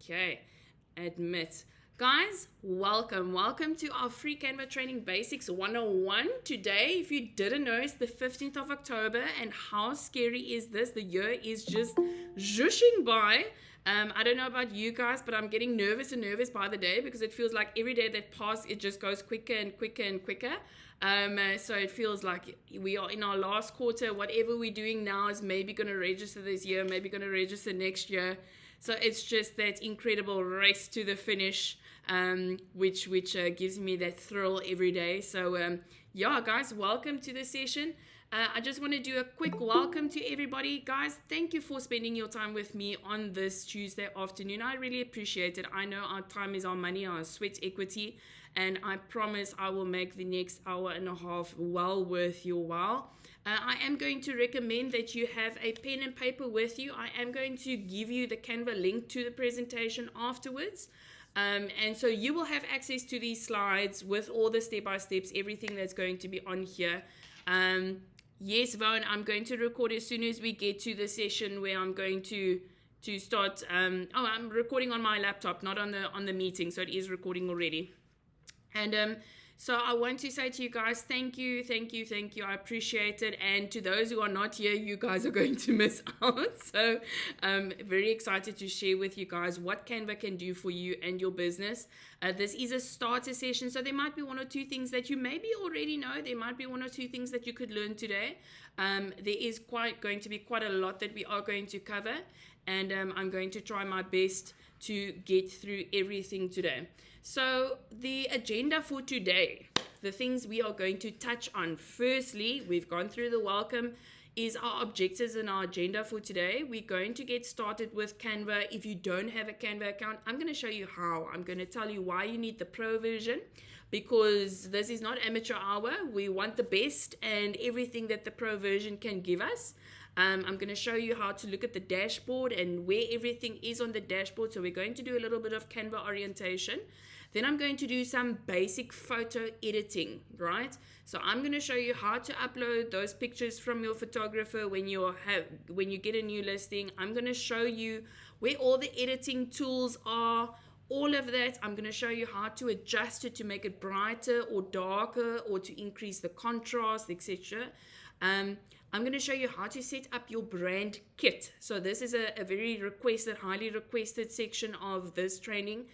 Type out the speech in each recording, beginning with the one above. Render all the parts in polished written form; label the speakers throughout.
Speaker 1: Okay, admit. Guys, welcome to our free Canva Training Basics 101. Today, if you didn't know, it's the 15th of October, and how scary is this? The year is just zhooshing by. I don't know about you guys, but I'm getting nervous by the day because it feels like every day that passes, it just goes quicker and quicker and quicker. So it feels like we are in our last quarter. Whatever we're doing now is maybe going to register this year, maybe going to register next year. So it's just that incredible race to the finish, which gives me that thrill every day. So yeah, guys, welcome to the session. I just want to do a quick welcome to everybody. Guys, thank you for spending your time with me on this Tuesday afternoon. I really appreciate it. I know our time is our money, our sweat equity, and I promise I will make the next hour and a half well worth your while. I am going to recommend that you have a pen and paper with you. I am going to give you the Canva link to the presentation afterwards. And so you will have access to these slides with all the step-by-steps, everything that's going to be on here. Yes, Vaughan, I'm going to record as soon as we get to the session where I'm going to start. I'm recording on my laptop, not on the meeting, so it is recording already. And so I want to say to you guys, thank you. I appreciate it. And to those who are not here, you guys are going to miss out. So I'm very excited to share with you guys what Canva can do for you and your business. This is a starter session, so there might be one or two things that you maybe already know. There might be one or two things that you could learn today. There is going to be quite a lot that we are going to cover. And I'm going to try my best to get through everything today. So the agenda for today, the things we are going to touch on. Firstly, we've gone through the welcome, is our objectives and our agenda for today. We're going to get started with Canva. If you don't have a Canva account, I'm going to show you how. I'm going to tell you why you need the pro version, because this is not amateur hour. We want the best and everything that the pro version can give us. I'm going to show you how to look at the dashboard and where everything is on the dashboard. So we're going to do a little bit of Canva orientation. Then I'm going to do some basic photo editing, right? So I'm going to show you how to upload those pictures from your photographer when you get a new listing. I'm going to show you where all the editing tools are, all of that. I'm going to show you how to adjust it to make it brighter or darker or to increase the contrast, etc. I'm going to show you how to set up your brand kit. So this is a very requested, highly requested section of this training,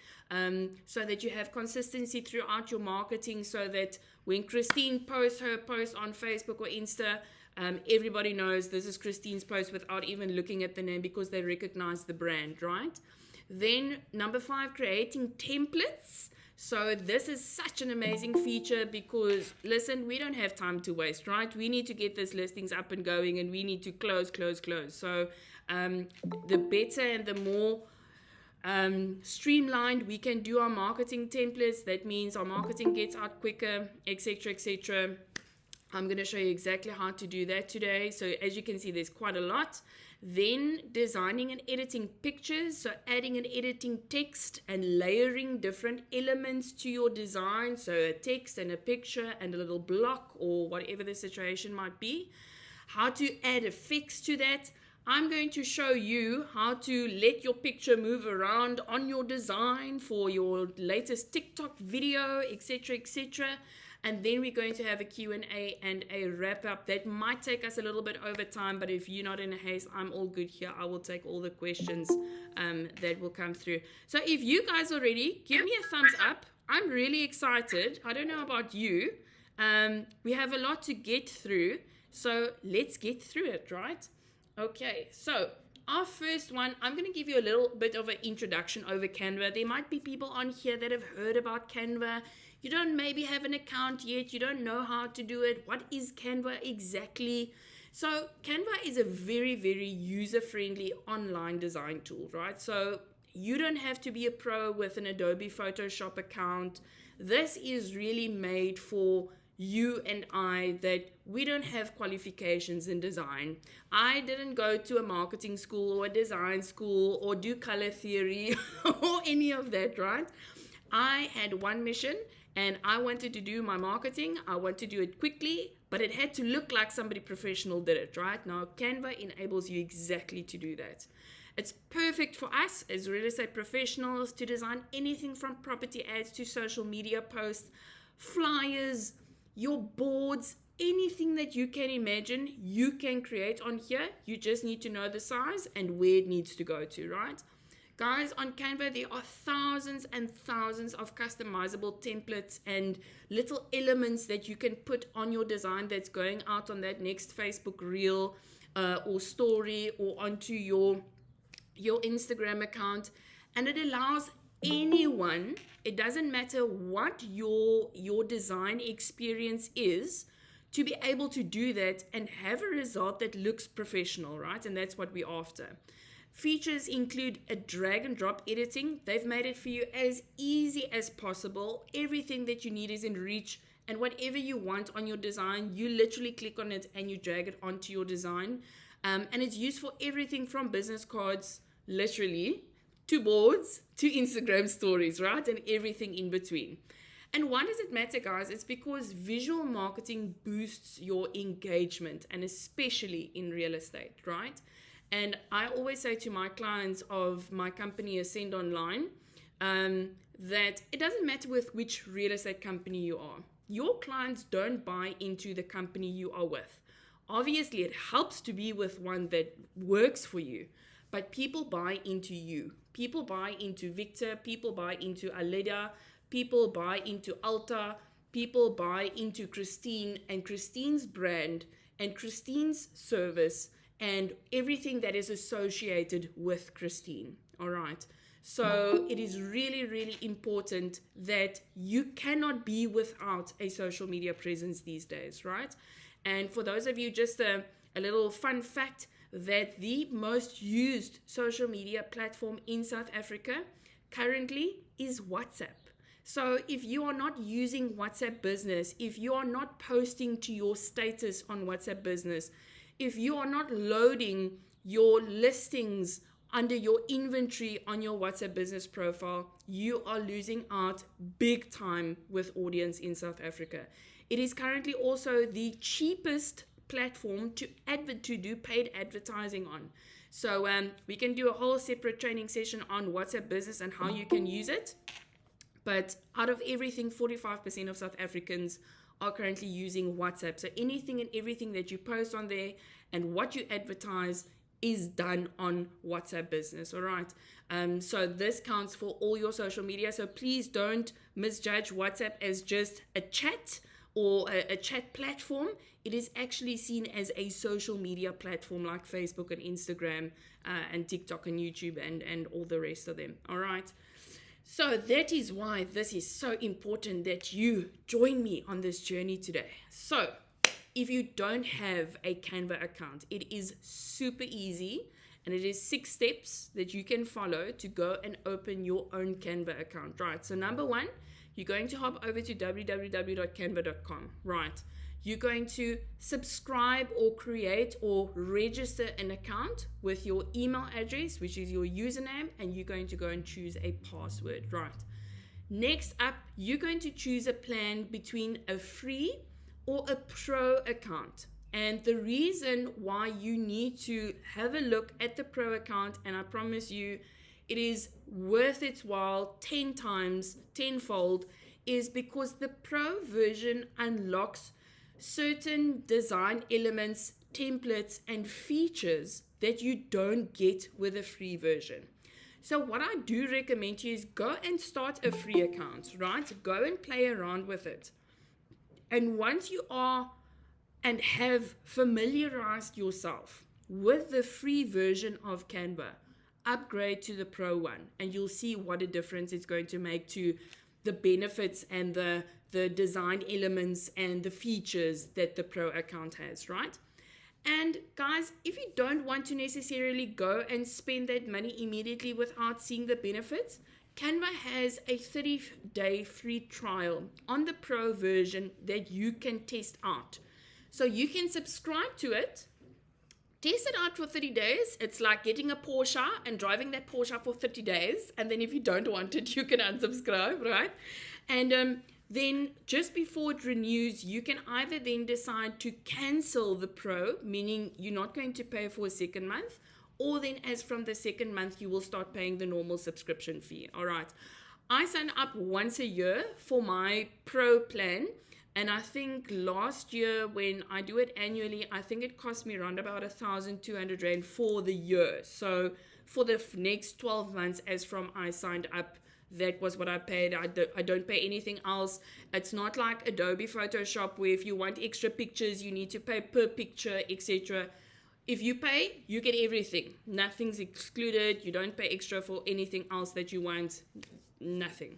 Speaker 1: so that you have consistency throughout your marketing, so that when Christine posts her post on Facebook or Insta, everybody knows this is Christine's post without even looking at the name, because they recognize the brand, right? Then number 5, creating templates. So this is such an amazing feature because, listen, we don't have time to waste, right? We need to get these listings up and going, and we need to close. So the better and the more streamlined we can do our marketing templates, that means our marketing gets out quicker, etc. I'm going to show you exactly how to do that today. So as you can see, there's quite a lot. Then designing and editing pictures, so adding and editing text and layering different elements to your design, so a text and a picture and a little block or whatever the situation might be. How to add effects to that. I'm going to show you how to let your picture move around on your design for your latest TikTok video, etc. And then we're going to have a Q&A and a wrap-up. That might take us a little bit over time, but if you're not in a haste, I'm all good here. I will take all the questions that will come through. So if you guys are ready, give me a thumbs up. I'm really excited. I don't know about you. We have a lot to get through, so let's get through it, right? Okay, so our first one, I'm going to give you a little bit of an introduction over Canva. There might be people on here that have heard about Canva. You don't maybe have an account yet. You don't know how to do it. What is Canva exactly? So Canva is a very, very user-friendly online design tool, right? So you don't have to be a pro with an Adobe Photoshop account. This is really made for you and I, that we don't have qualifications in design. I didn't go to a marketing school or a design school or do color theory or any of that, right? I had one mission, and I wanted to do my marketing. I want to do it quickly, but it had to look like somebody professional did it, right? Now, Canva enables you exactly to do that. It's perfect for us as real estate professionals to design anything from property ads to social media posts, flyers, your boards, anything that you can imagine, you can create on here. You just need to know the size and where it needs to go to, right? Guys, on Canva, there are thousands and thousands of customizable templates and little elements that you can put on your design that's going out on that next Facebook reel or story or onto your Instagram account. And it allows anyone, it doesn't matter what your design experience is, to be able to do that and have a result that looks professional, right? And that's what we're after. Features include a drag and drop editing. They've made it for you as easy as possible. Everything that you need is in reach, and whatever you want on your design, you literally click on it and you drag it onto your design. And it's used for everything from business cards, literally, to boards, to Instagram stories, right? And everything in between. And why does it matter, guys? It's because visual marketing boosts your engagement, and especially in real estate, right? And I always say to my clients of my company, Ascend Online, that it doesn't matter with which real estate company you are. Your clients don't buy into the company you are with. Obviously, it helps to be with one that works for you, but people buy into you. People buy into Victor, people buy into Aleda, people buy into Alta, people buy into Christine and Christine's brand and Christine's service and everything that is associated with Christine. All right. So it is really, really important that you cannot be without a social media presence these days, right? And for those of you, just a little fun fact, that the most used social media platform in South Africa currently is WhatsApp. So if you are not using WhatsApp Business, if you are not posting to your status on WhatsApp Business, if you are not loading your listings under your inventory on your WhatsApp Business profile, you are losing out big time with audience in South Africa. It is currently also the cheapest platform to do paid advertising on. So we can do a whole separate training session on WhatsApp Business and how you can use it. But out of everything, 45% of South Africans are currently using WhatsApp. So anything and everything that you post on there and what you advertise is done on WhatsApp Business. All right. So this counts for all your social media. So please don't misjudge WhatsApp as just a chat or a chat platform. It is actually seen as a social media platform like Facebook and Instagram and TikTok and YouTube and all the rest of them. All right. So that is why this is so important that you join me on this journey today. So if you don't have a Canva account, it is super easy, and it is 6 steps that you can follow to go and open your own Canva account, right? So number 1, you're going to hop over to www.canva.com, right? You're going to subscribe or create or register an account with your email address, which is your username, and you're going to go and choose a password, right? Next up, you're going to choose a plan between a free or a pro account. And the reason why you need to have a look at the pro account, and I promise you it is worth its while 10 times, tenfold, is because the pro version unlocks certain design elements, templates, and features that you don't get with a free version. So what I do recommend to you is go and start a free account, right? Go and play around with it. And once you are and have familiarized yourself with the free version of Canva, upgrade to the pro one, and you'll see what a difference it's going to make to the benefits and the design elements and the features that the pro account has, right? And guys, if you don't want to necessarily go and spend that money immediately without seeing the benefits, Canva has a 30-day free trial on the pro version that you can test out. So you can subscribe to it, test it out for 30 days. It's like getting a Porsche and driving that Porsche for 30 days. And then if you don't want it, you can unsubscribe, right? And then just before it renews, you can either then decide to cancel the pro, meaning you're not going to pay for a second month, or then as from the second month, you will start paying the normal subscription fee. All right. I sign up once a year for my pro plan. And I think last year when I do it annually, I think it cost me around about 1,200 Rand for the year. So for the next 12 months as from I signed up, that was what I paid. I don't pay anything else. It's not like Adobe Photoshop where if you want extra pictures, you need to pay per picture, etc. If you pay, you get everything. Nothing's excluded. You don't pay extra for anything else that you want. Nothing.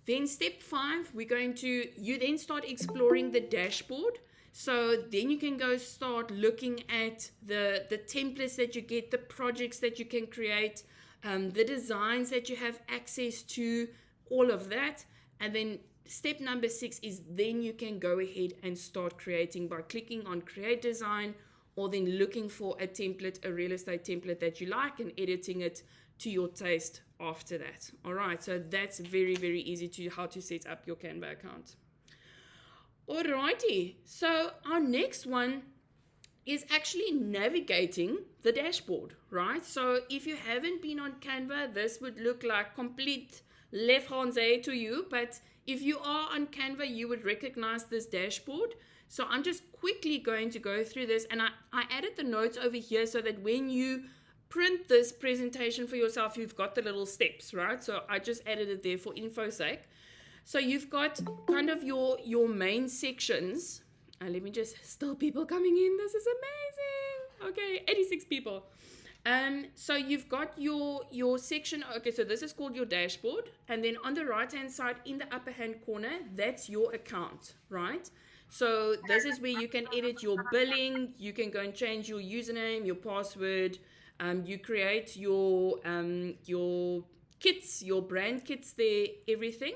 Speaker 1: Then step 5, you then start exploring the dashboard. So then you can go start looking at the templates that you get, the projects that you can create, the designs that you have access to, all of that. And then step number 6 is then you can go ahead and start creating by clicking on create design, or then looking for a template, a real estate template that you like, and editing it to your taste after that. All right, so that's very, very easy to how to set up your Canva account. Alrighty, so our next one is actually navigating the dashboard, right? So if you haven't been on Canva, this would look like complete left-hand to you, but if you are on Canva, you would recognize this dashboard. So I'm just quickly going to go through this, and I added the notes over here so that when you print this presentation for yourself, you've got the little steps, right? So I just added it there for info's sake. So you've got kind of your main sections. Let me just, still people coming in. This is amazing. Okay, 86 people. So you've got your section. Okay, so this is called your dashboard. And then on the right-hand side, in the upper hand corner, that's your account, right? So this is where you can edit your billing. You can go and change your username, your password. You create your kits, your brand kits there, everything.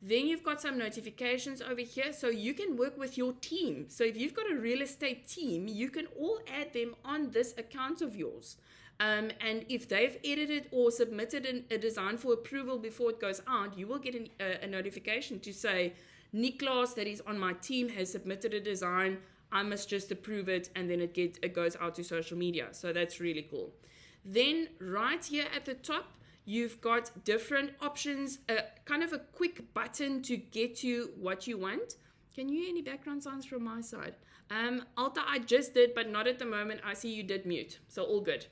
Speaker 1: Then you've got some notifications over here, so you can work with your team. So if you've got a real estate team, you can all add them on this account of yours. And if they've edited or submitted a design for approval before it goes out, you will get a notification to say, Niklas, that is on my team, has submitted a design. I must just approve it, and then it goes out to social media. So that's really cool. Then right here at the top, you've got different options, kind of a quick button to get you what you want. Can you hear any background sounds from my side? Alta, I just did, but not at the moment. I see you did mute, so all good.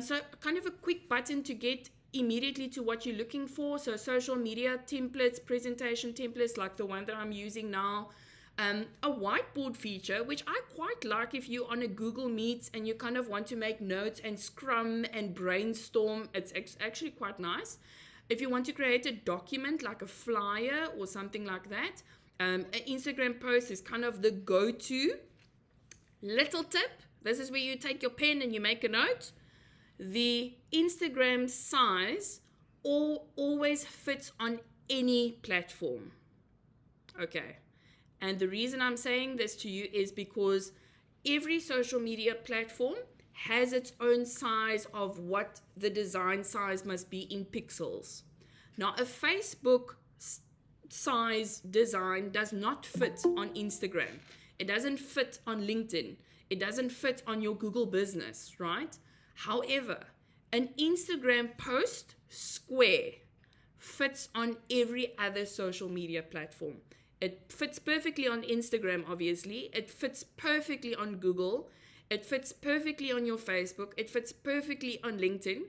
Speaker 1: So kind of a quick button to get immediately to what you're looking for. So social media templates, presentation templates like the one that I'm using now. A whiteboard feature, which I quite like if you're on a Google Meet and you kind of want to make notes and scrum and brainstorm. It's actually quite nice. If you want to create a document like a flyer or something like that, an Instagram post is kind of the go-to. Little tip, this is where you take your pen and you make a note. The Instagram size always fits on any platform. Okay. And the reason I'm saying this to you is because every social media platform has its own size of what the design size must be in pixels. Now, a Facebook size design does not fit on Instagram. It doesn't fit on LinkedIn. It doesn't fit on your Google business, right? However, an Instagram post square fits on every other social media platform. It fits perfectly on Instagram, obviously. It fits perfectly on Google. It fits perfectly on your Facebook. It fits perfectly on LinkedIn.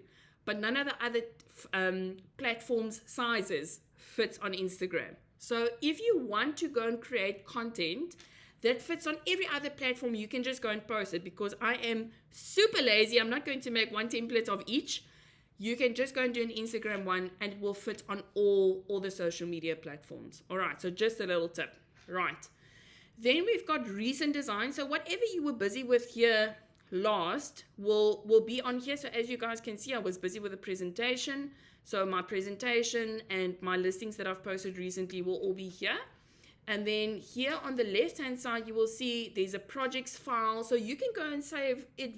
Speaker 1: But none of the other platforms' sizes fits on Instagram. So if you want to go and create content that fits on every other platform, you can just go and post it, because I am super lazy. I'm not going to make one template of each. You can just go and do an Instagram one, and it will fit on all the social media platforms. All right, so just a little tip. Right. Then we've got recent design. So whatever you were busy with here last will be on here. So as you guys can see, I was busy with a presentation. So my presentation and my listings that I've posted recently will all be here. And then here on the left-hand side, you will see there's a projects file. So you can go and save it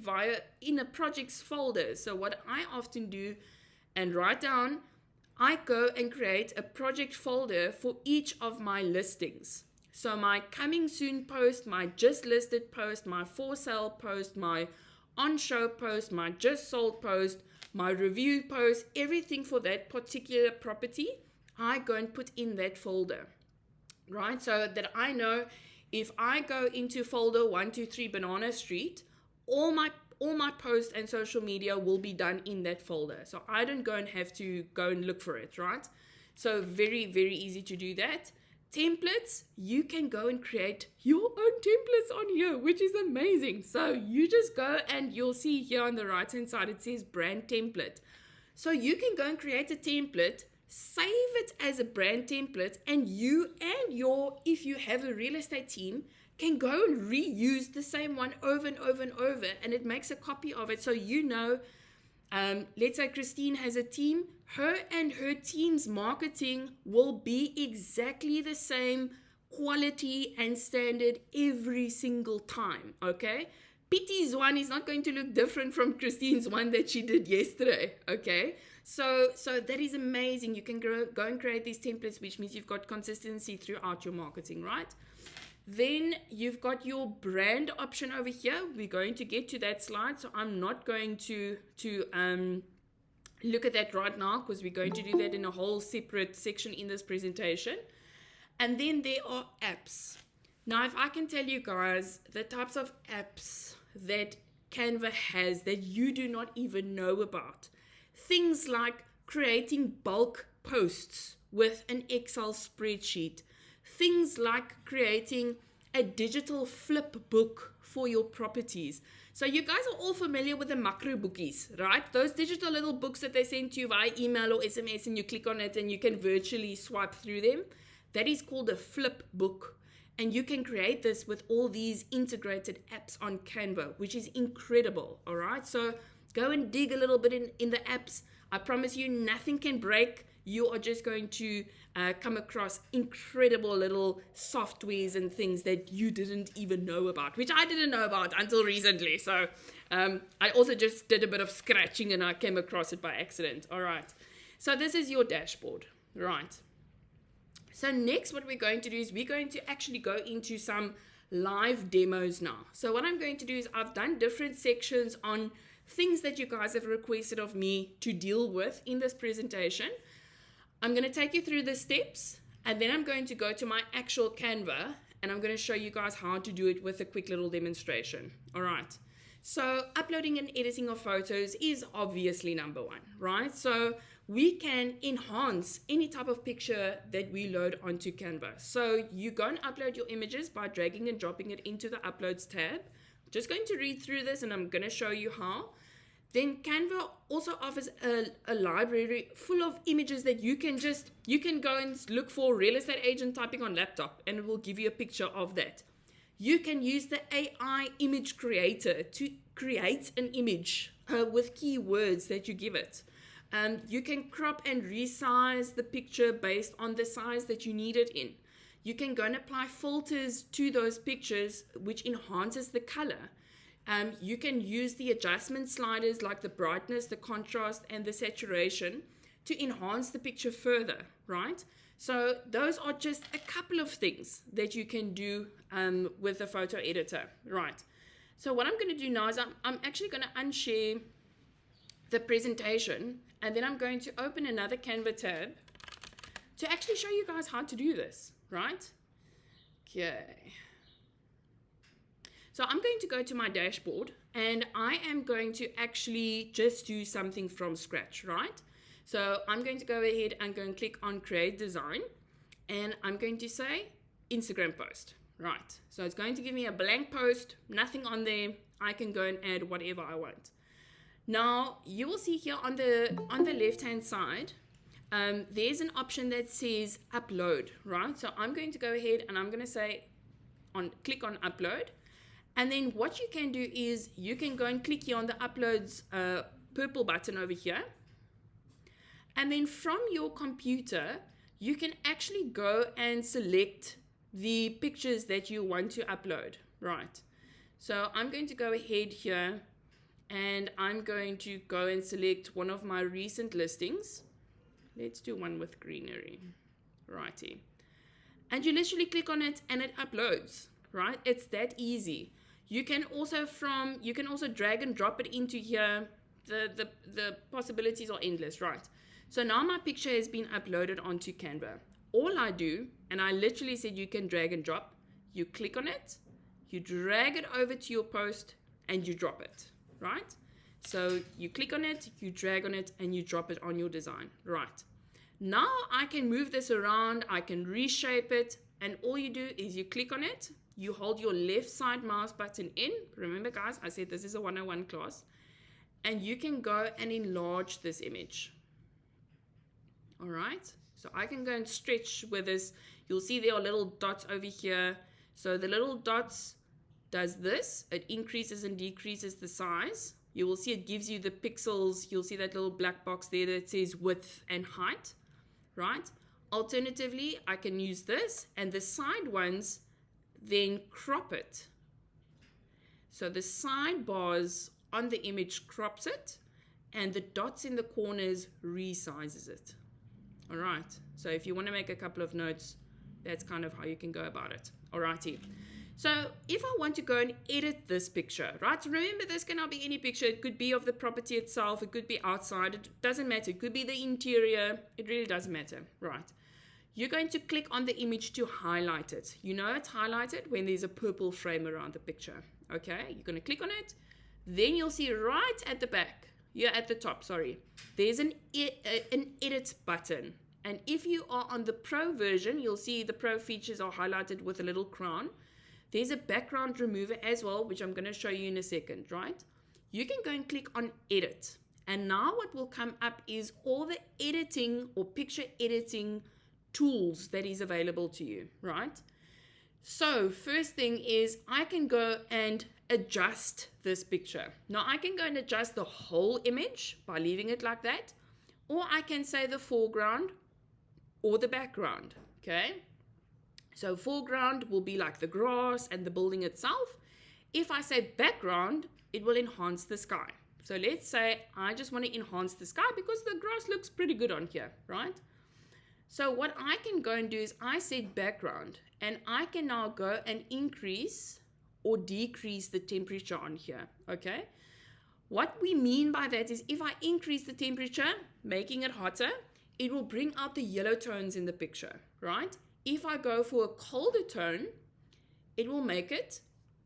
Speaker 1: in a projects folder. So what I often do and write down, I go and create a project folder for each of my listings. So my coming soon post, my just listed post, my for sale post, my on-show post, my just sold post, my review post, everything for that particular property, I go and put in that folder, right? So that I know if I go into folder 123 Banana Street, all my posts and social media will be done in that folder. So I don't go and have to go and look for it, right? So very, very easy to do that. Templates, you can go and create your own templates on here, which is amazing. So you just go and you'll see here on the right hand side, it says brand template. So you can go and create a template, save it as a brand template, and you and your, if you have a real estate team, can go and reuse the same one over and over and over, and it makes a copy of it. So you know, let's say Christine has a team, her and her team's marketing will be exactly the same quality and standard every single time, okay? Pitty's one is not going to look different from Christine's one that she did yesterday, okay? So that is amazing. You can go and create these templates, which means you've got consistency throughout your marketing, right? Then you've got your brand option over here. We're going to get to that slide, so I'm not going to look at that right now because we're going to do that in a whole separate section in this presentation. And then there are apps. Now, if I can tell you guys the types of apps that Canva has that you do not even know about, things like creating bulk posts with an Excel spreadsheet, things like creating a digital flip book for your properties. So you guys are all familiar with the macro bookies, right? Those digital little books that they send to you via email or SMS, and you click on it and you can virtually swipe through them. That is called a flip book. And you can create this with all these integrated apps on Canva, which is incredible, all right? So go and dig a little bit in the apps. I promise you, nothing can break. You are just going to come across incredible little softwares and things that you didn't even know about, which I didn't know about until recently. So I also just did a bit of scratching and I came across it by accident. All right. So this is your dashboard, right? So next, what we're going to do is we're going to actually go into some live demos now. So what I'm going to do is I've done different sections on things that you guys have requested of me to deal with in this presentation. I'm going to take you through the steps, and then I'm going to go to my actual Canva, and I'm going to show you guys how to do it with a quick little demonstration. All right. So uploading and editing of photos is obviously number one, right? So we can enhance any type of picture that we load onto Canva. So you go and upload your images by dragging and dropping it into the Uploads tab. Just going to read through this, and I'm going to show you how. Then Canva also offers a library full of images that you can go and look for real estate agent typing on laptop, and it will give you a picture of that. You can use the AI image creator to create an image with keywords that you give it. You can crop and resize the picture based on the size that you need it in. You can go and apply filters to those pictures, which enhances the color. You can use the adjustment sliders like the brightness, the contrast, and the saturation to enhance the picture further, right? So those are just a couple of things that you can do with the photo editor, right? So what I'm going to do now is I'm actually going to unshare the presentation, and then I'm going to open another Canva tab to actually show you guys how to do this, right? Okay. So I'm going to go to my dashboard, and I am going to actually just do something from scratch, right? So I'm going to go ahead and go and click on Create Design, and I'm going to say Instagram post, right? So it's going to give me a blank post, nothing on there. I can go and add whatever I want. Now you will see here on the left-hand side, there's an option that says Upload, right? So I'm going to go ahead and I'm going to say click on Upload. And then what you can do is you can go and click here on the Uploads purple button over here. And then from your computer, you can actually go and select the pictures that you want to upload, right? So I'm going to go ahead here, and I'm going to go and select one of my recent listings. Let's do one with greenery, righty. And you literally click on it and it uploads, right? It's that easy. You can also drag and drop it into here. The possibilities are endless, right? So now my picture has been uploaded onto Canva. All I do, and I literally said you can drag and drop, you click on it, you drag it over to your post, and you drop it, right? So you click on it, you drag on it, and you drop it on your design, right? Now I can move this around, I can reshape it, and all you do is you click on it, you hold your left side mouse button in. Remember guys, I said this is a 101 class. And you can go and enlarge this image. All right, so I can go and stretch with this. You'll see there are little dots over here. So the little dots does this. It increases and decreases the size. You will see it gives you the pixels. You'll see that little black box there that says width and height, right? Alternatively, I can use this, and the side ones then crop it. So the sidebars on the image crops it, and the dots in the corners resizes it. All right, so if you want to make a couple of notes, that's kind of how you can go about it. Alrighty, so if I want to go and edit this picture, right, remember this cannot be any picture. It could be of the property itself, it could be outside, it doesn't matter. It could be the interior, it really doesn't matter, right? You're going to click on the image to highlight it. You know it's highlighted when there's a purple frame around the picture. Okay, you're going to click on it. Then you'll see right at the back, yeah, at the top, sorry, there's an edit button. And if you are on the Pro version, you'll see the Pro features are highlighted with a little crown. There's a background remover as well, which I'm going to show you in a second, right? You can go and click on edit. And now what will come up is all the editing or picture editing tools that is available to you, right? So first thing is I can go and adjust this picture. Now I can go and adjust the whole image by leaving it like that, or I can say the foreground or the background, okay? So foreground will be like the grass and the building itself. If I say background, it will enhance the sky. So let's say I just want to enhance the sky because the grass looks pretty good on here, right? So what I can go and do is I said background, and I can now go and increase or decrease the temperature on here, okay? What we mean by that is if I increase the temperature, making it hotter, it will bring out the yellow tones in the picture, right? If I go for a colder tone, it will make it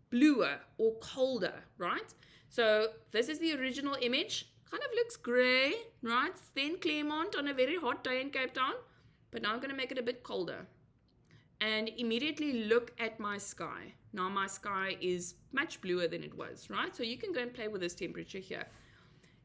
Speaker 1: bluer or colder, right? So this is the original image, kind of looks gray, right? Then Claremont on a very hot day in Cape Town, but now I'm gonna make it a bit colder. And immediately look at my sky. Now my sky is much bluer than it was, right? So you can go and play with this temperature here.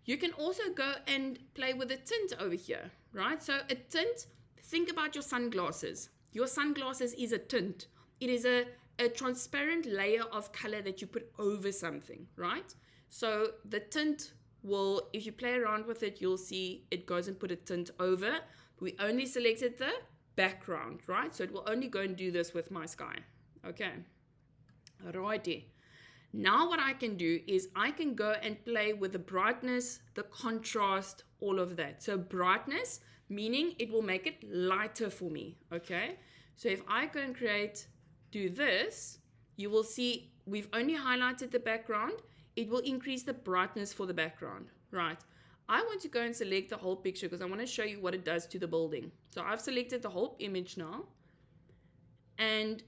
Speaker 1: You can also go and play with a tint over here, right? So a tint, think about your sunglasses. Your sunglasses is a tint. It is a transparent layer of color that you put over something, right? So the tint will, if you play around with it, you'll see it goes and put a tint over. We only selected the background, right? So it will only go and do this with my sky. Okay. Righty. Now what I can do is I can go and play with the brightness, the contrast, all of that. So brightness, meaning it will make it lighter for me, okay? So if I go and do this, you will see we've only highlighted the background. It will increase the brightness for the background, right? I want to go and select the whole picture because I want to show you what it does to the building. So I've selected the whole image now. And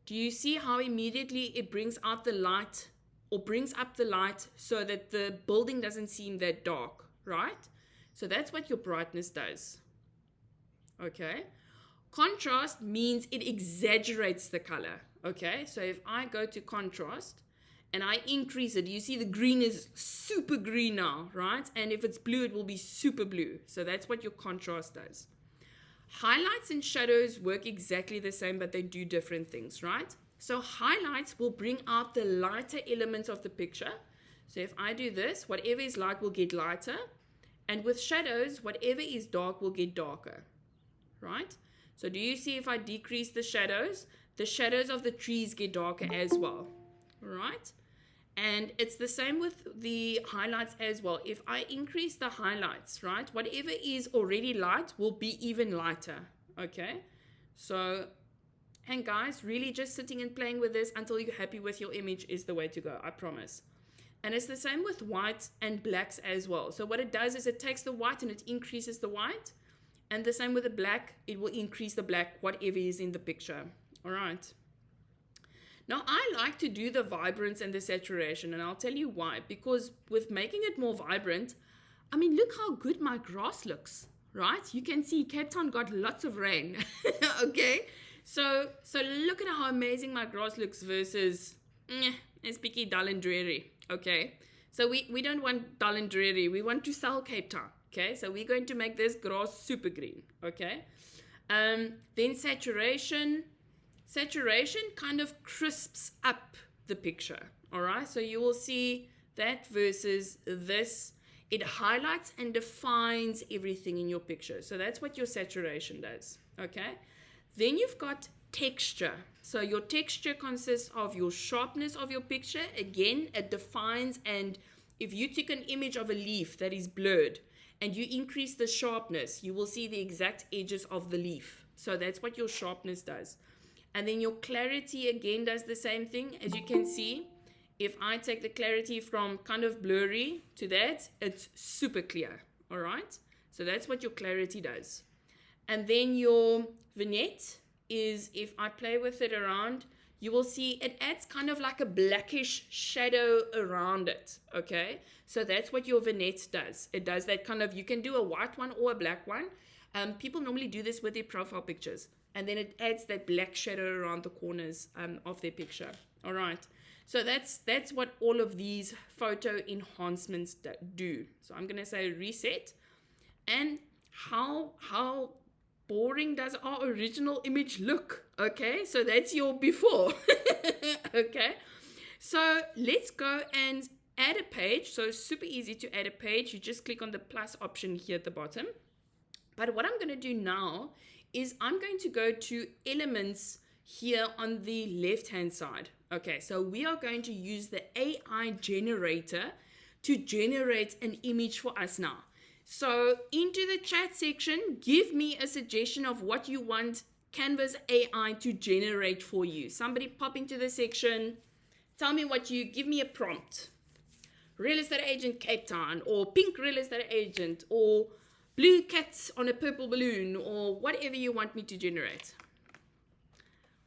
Speaker 1: do you see how immediately it brings out the light or brings up the light so that the building doesn't seem that dark, right? So that's what your brightness does. Okay. Contrast means it exaggerates the color. Okay. So if I go to contrast, and I increase it, you see the green is super green now, right? And if it's blue, it will be super blue. So that's what your contrast does. Highlights and shadows work exactly the same, but they do different things, right? So highlights will bring out the lighter elements of the picture. So if I do this, whatever is light will get lighter. And with shadows, whatever is dark will get darker, right? So do you see if I decrease the shadows of the trees get darker as well, right? And it's the same with the highlights as well. If I increase the highlights, right, whatever is already light will be even lighter, okay? So And guys, really just sitting and playing with this until you're happy with your image is the way to go, I promise. And it's the same with white and blacks as well. So what it does is it takes the white and it increases the white. And the same with the black, it will increase the black, whatever is in the picture. All right. Now, I like to do the vibrance and the saturation, and I'll tell you why. Because with making it more vibrant, I mean, look how good my grass looks, right? You can see Cape Town got lots of rain, okay? So look at how amazing my grass looks versus, it's picky, dull and dreary, okay? So we don't want dull and dreary. We want to sell Cape Town, okay? So we're going to make this grass super green, okay? Then saturation. Saturation kind of crisps up the picture, all right? So you will see that versus this. It highlights and defines everything in your picture. So that's what your saturation does, okay? Then you've got texture. So your texture consists of your sharpness of your picture. Again, it defines, and if you took an image of a leaf that is blurred and you increase the sharpness, you will see the exact edges of the leaf. So that's what your sharpness does. And then your clarity again does the same thing. As you can see, if I take the clarity from kind of blurry to that, it's super clear, all right? So that's what your clarity does. And then your vignette is, if I play with it around, you will see it adds kind of like a blackish shadow around it, okay? So that's what your vignette does. It does that kind of, you can do a white one or a black one. People normally do this with their profile pictures. And then it adds that black shadow around the corners of their picture. All right. So that's what all of these photo enhancements do. So I'm going to say reset. And how boring does our original image look? Okay. So that's your before. Okay. So let's go and add a page. So super easy to add a page. You just click on the plus option here at the bottom. But what I'm going to do now is I'm going to go to elements here on the left hand side. Okay, so we are going to use the AI generator to generate an image for us now. So into the chat section, give me a suggestion of what you want Canva's AI to generate for you. Somebody pop into the section, tell me give me a prompt. Real estate agent Cape Town, or pink real estate agent, or blue cats on a purple balloon, or whatever you want me to generate.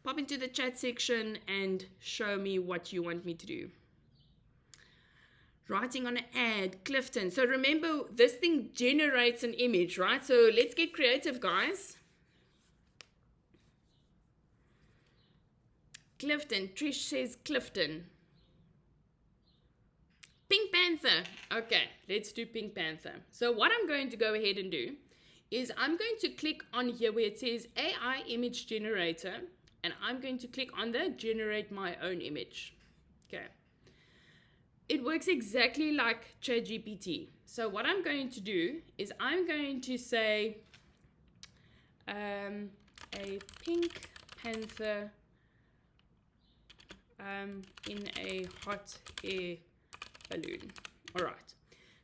Speaker 1: Pop into the chat section and show me what you want me to do. Writing on an ad, Clifton. So remember, this thing generates an image, right? So let's get creative, guys. Clifton. Trish says Clifton. Pink Panther. Okay, let's do Pink Panther. So what I'm going to go ahead and do is I'm going to click on here where it says AI image generator, and I'm going to click on the generate my own image. Okay. It works exactly like ChatGPT. So what I'm going to do is I'm going to say a Pink Panther in a hot air balloon. All right.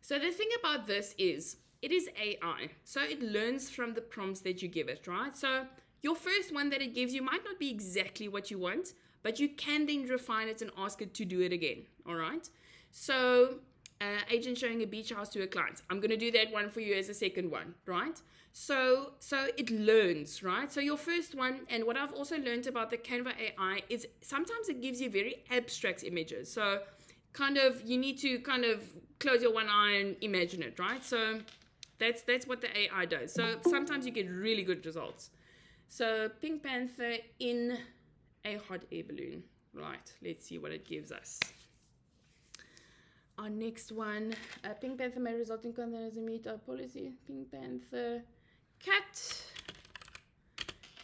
Speaker 1: So the thing about this is it is AI. So it learns from the prompts that you give it, right? So your first one that it gives you might not be exactly what you want, but you can then refine it and ask it to do it again. All right. So agent showing a beach house to a client. I'm going to do that one for you as a second one, right? So it learns, right? So your first one, and what I've also learned about the Canva AI is sometimes it gives you very abstract images. So kind of, you need to kind of close your one eye and imagine it, right? So that's what the AI does. So sometimes you get really good results. So Pink Panther in a hot air balloon. Right, let's see what it gives us. Our next one, Pink Panther may result in content as a meet our policy. Pink Panther cat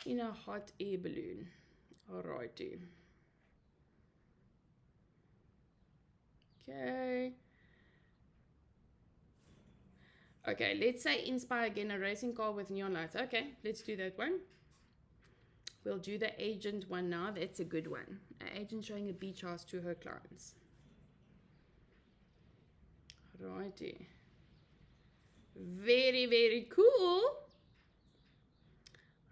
Speaker 1: in a hot air balloon. Alrighty. Okay, let's say inspire again a racing car with neon lights. Okay, let's do that one. We'll do the agent one now. That's a good one. An agent showing a beach house to her clients. Righty. Very, very cool.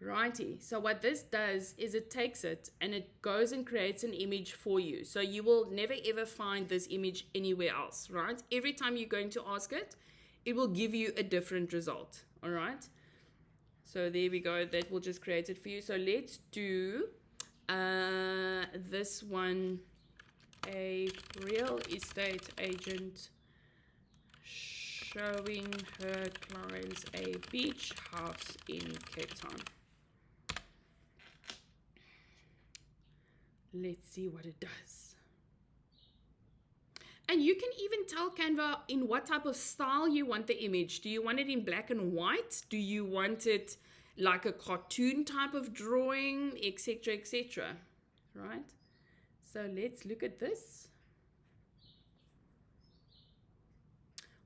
Speaker 1: Righty. So what this does is it takes it and it goes and creates an image for you. So you will never ever find this image anywhere else, right? Every time you're going to ask it, it will give you a different result, all right? So there we go. That will just create it for you. So let's do this one, a real estate agent showing her clients a beach house in Cape Town. Let's see what it does. And you can even tell Canva in what type of style you want the image. Do you want it in black and white? Do you want it like a cartoon type of drawing, etc., etc., right? So let's look at this.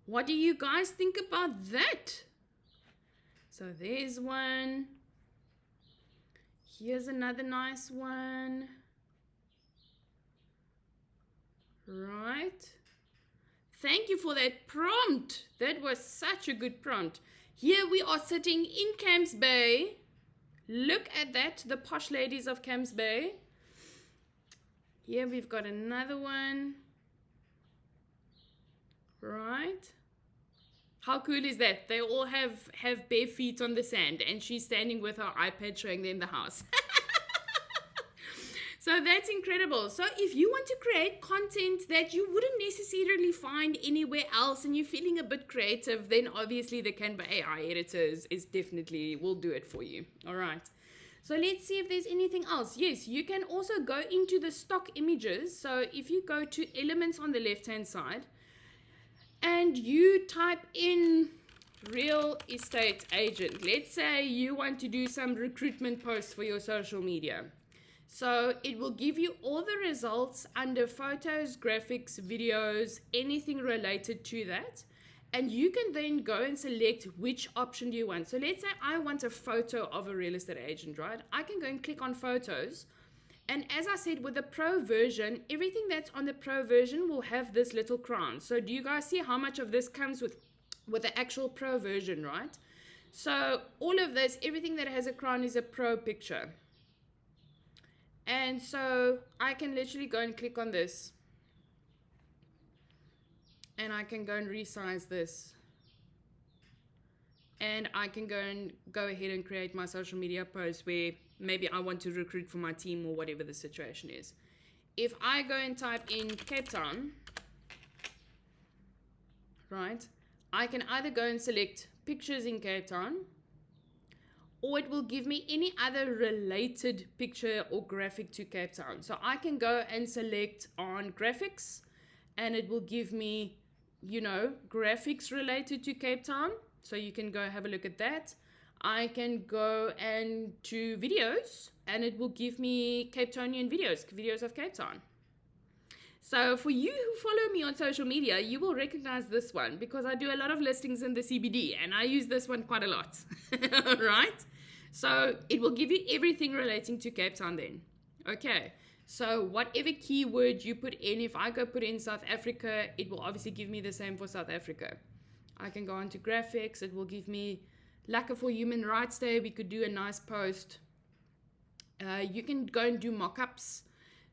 Speaker 1: What do you guys think about that? So there's one. Here's another nice one. Right. Thank you for that prompt. That was such a good prompt. Here we are sitting in Camps Bay. Look at that, the posh ladies of Camps Bay. Here we've got another one. Right. How cool is that? They all have bare feet on the sand and she's standing with her iPad showing them the house. So that's incredible. So if you want to create content that you wouldn't necessarily find anywhere else and you're feeling a bit creative, then obviously the Canva AI editor is definitely will do it for you. All right. So let's see if there's anything else. Yes, you can also go into the stock images. So if you go to elements on the left-hand side and you type in real estate agent, let's say you want to do some recruitment posts for your social media. So it will give you all the results under photos, graphics, videos, anything related to that. And you can then go and select which option do you want. So let's say I want a photo of a real estate agent, right? I can go and click on photos. And as I said, with the pro version, everything that's on the pro version will have this little crown. So do you guys see how much of this comes with the actual pro version, right? So all of this, everything that has a crown is a pro picture. And so I can literally go and click on this. And I can go and resize this. And I can go ahead and create my social media post where maybe I want to recruit for my team or whatever the situation is. If I go and type in Cape Town, right, I can either go and select pictures in Cape Town, or it will give me any other related picture or graphic to Cape Town. So I can go and select on graphics and it will give me, you know, graphics related to Cape Town. So you can go have a look at that. I can go and to videos and it will give me Cape Townian videos of Cape Town. So for you who follow me on social media, you will recognize this one because I do a lot of listings in the CBD and I use this one quite a lot, right? So it will give you everything relating to Cape Town then. Okay, so whatever keyword you put in, if I go put in South Africa, it will obviously give me the same for South Africa. I can go on to graphics, it will give me Lacquer for Human Rights Day, we could do a nice post. You can go and do mock-ups.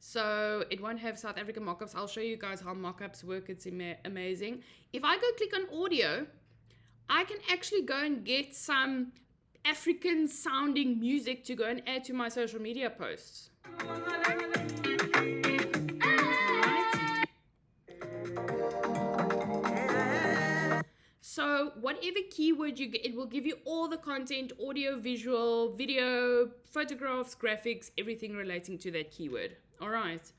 Speaker 1: So it won't have South African mock-ups. I'll show you guys how mock-ups work. It's amazing. If I go click on audio, I can actually go and get some African sounding music to go and add to my social media posts. So whatever keyword you get, it will give you all the content, audio, visual, video, photographs, graphics, everything relating to that keyword. All right.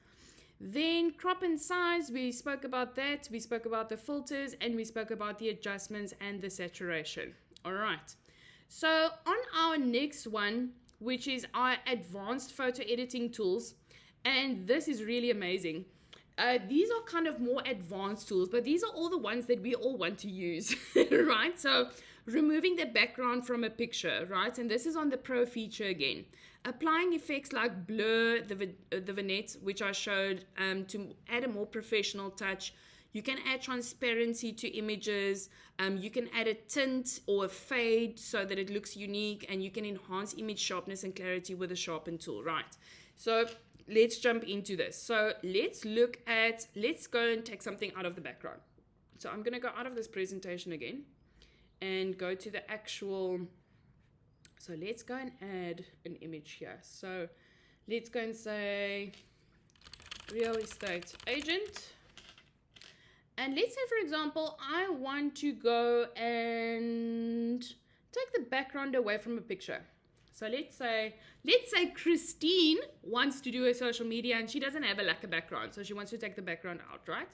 Speaker 1: Then crop and size, we spoke about that. We spoke about the filters and we spoke about the adjustments and the saturation. All right. So on our next one, which is our advanced photo editing tools, and this is really amazing. These are kind of more advanced tools, but these are all the ones that we all want to use, right? So removing the background from a picture, right? And this is on the Pro feature again. Applying effects like blur, the vignette, which I showed to add a more professional touch. You can add transparency to images. You can add a tint or a fade so that it looks unique, and you can enhance image sharpness and clarity with a sharpen tool, right? So let's jump into this. So let's go and take something out of the background. So I'm going to go out of this presentation again and go to the actual, so let's go and add an image here. So let's go and say real estate agent. And let's say, for example, I want to go and take the background away from a picture. So let's say Christine wants to do her social media and she doesn't have a lacquer background. So she wants to take the background out, right?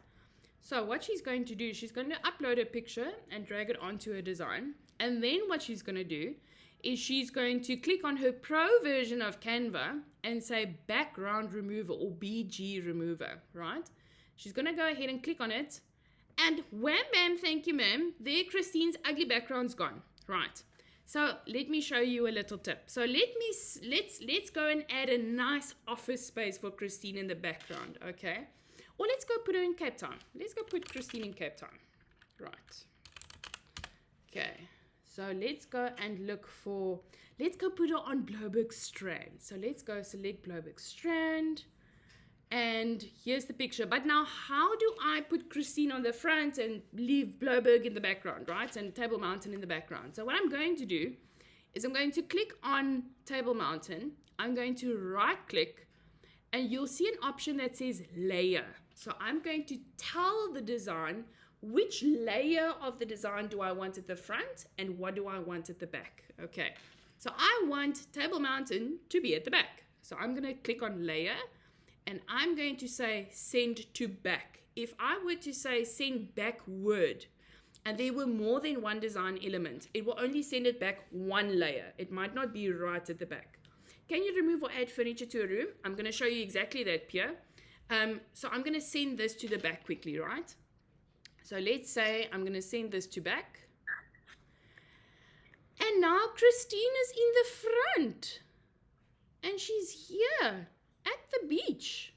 Speaker 1: So what she's going to do, she's going to upload a picture and drag it onto her design. And then what she's going to do is she's going to click on her pro version of Canva and say background remover or BG remover, right? She's going to go ahead and click on it. And wham bam, thank you ma'am, there Christine's ugly background's gone, right? So let me show you a little tip. So let's go and add a nice office space for Christine in the background, okay? Or let's go put her in Cape Town. Let's go put Christine in Cape Town, right? Okay, so let's go and let's go put her on Bloberg Strand. So let's go select Bloberg Strand. And here's the picture. But now how do I put Christine on the front and leave Bloberg in the background, right? And Table Mountain in the background. So what I'm going to do is I'm going to click on Table Mountain. I'm going to right click and you'll see an option that says layer. So I'm going to tell the design which layer of the design do I want at the front and what do I want at the back. Okay. So I want Table Mountain to be at the back. So I'm going to click on layer. And I'm going to say send to back. If I were to say send backward, and there were more than one design element, it will only send it back one layer. It might not be right at the back. Can you remove or add furniture to a room? I'm going to show you exactly that, Pierre. So I'm going to send this to the back quickly, right? So let's say I'm going to send this to back. And now Christine is in the front. And she's here. At the beach,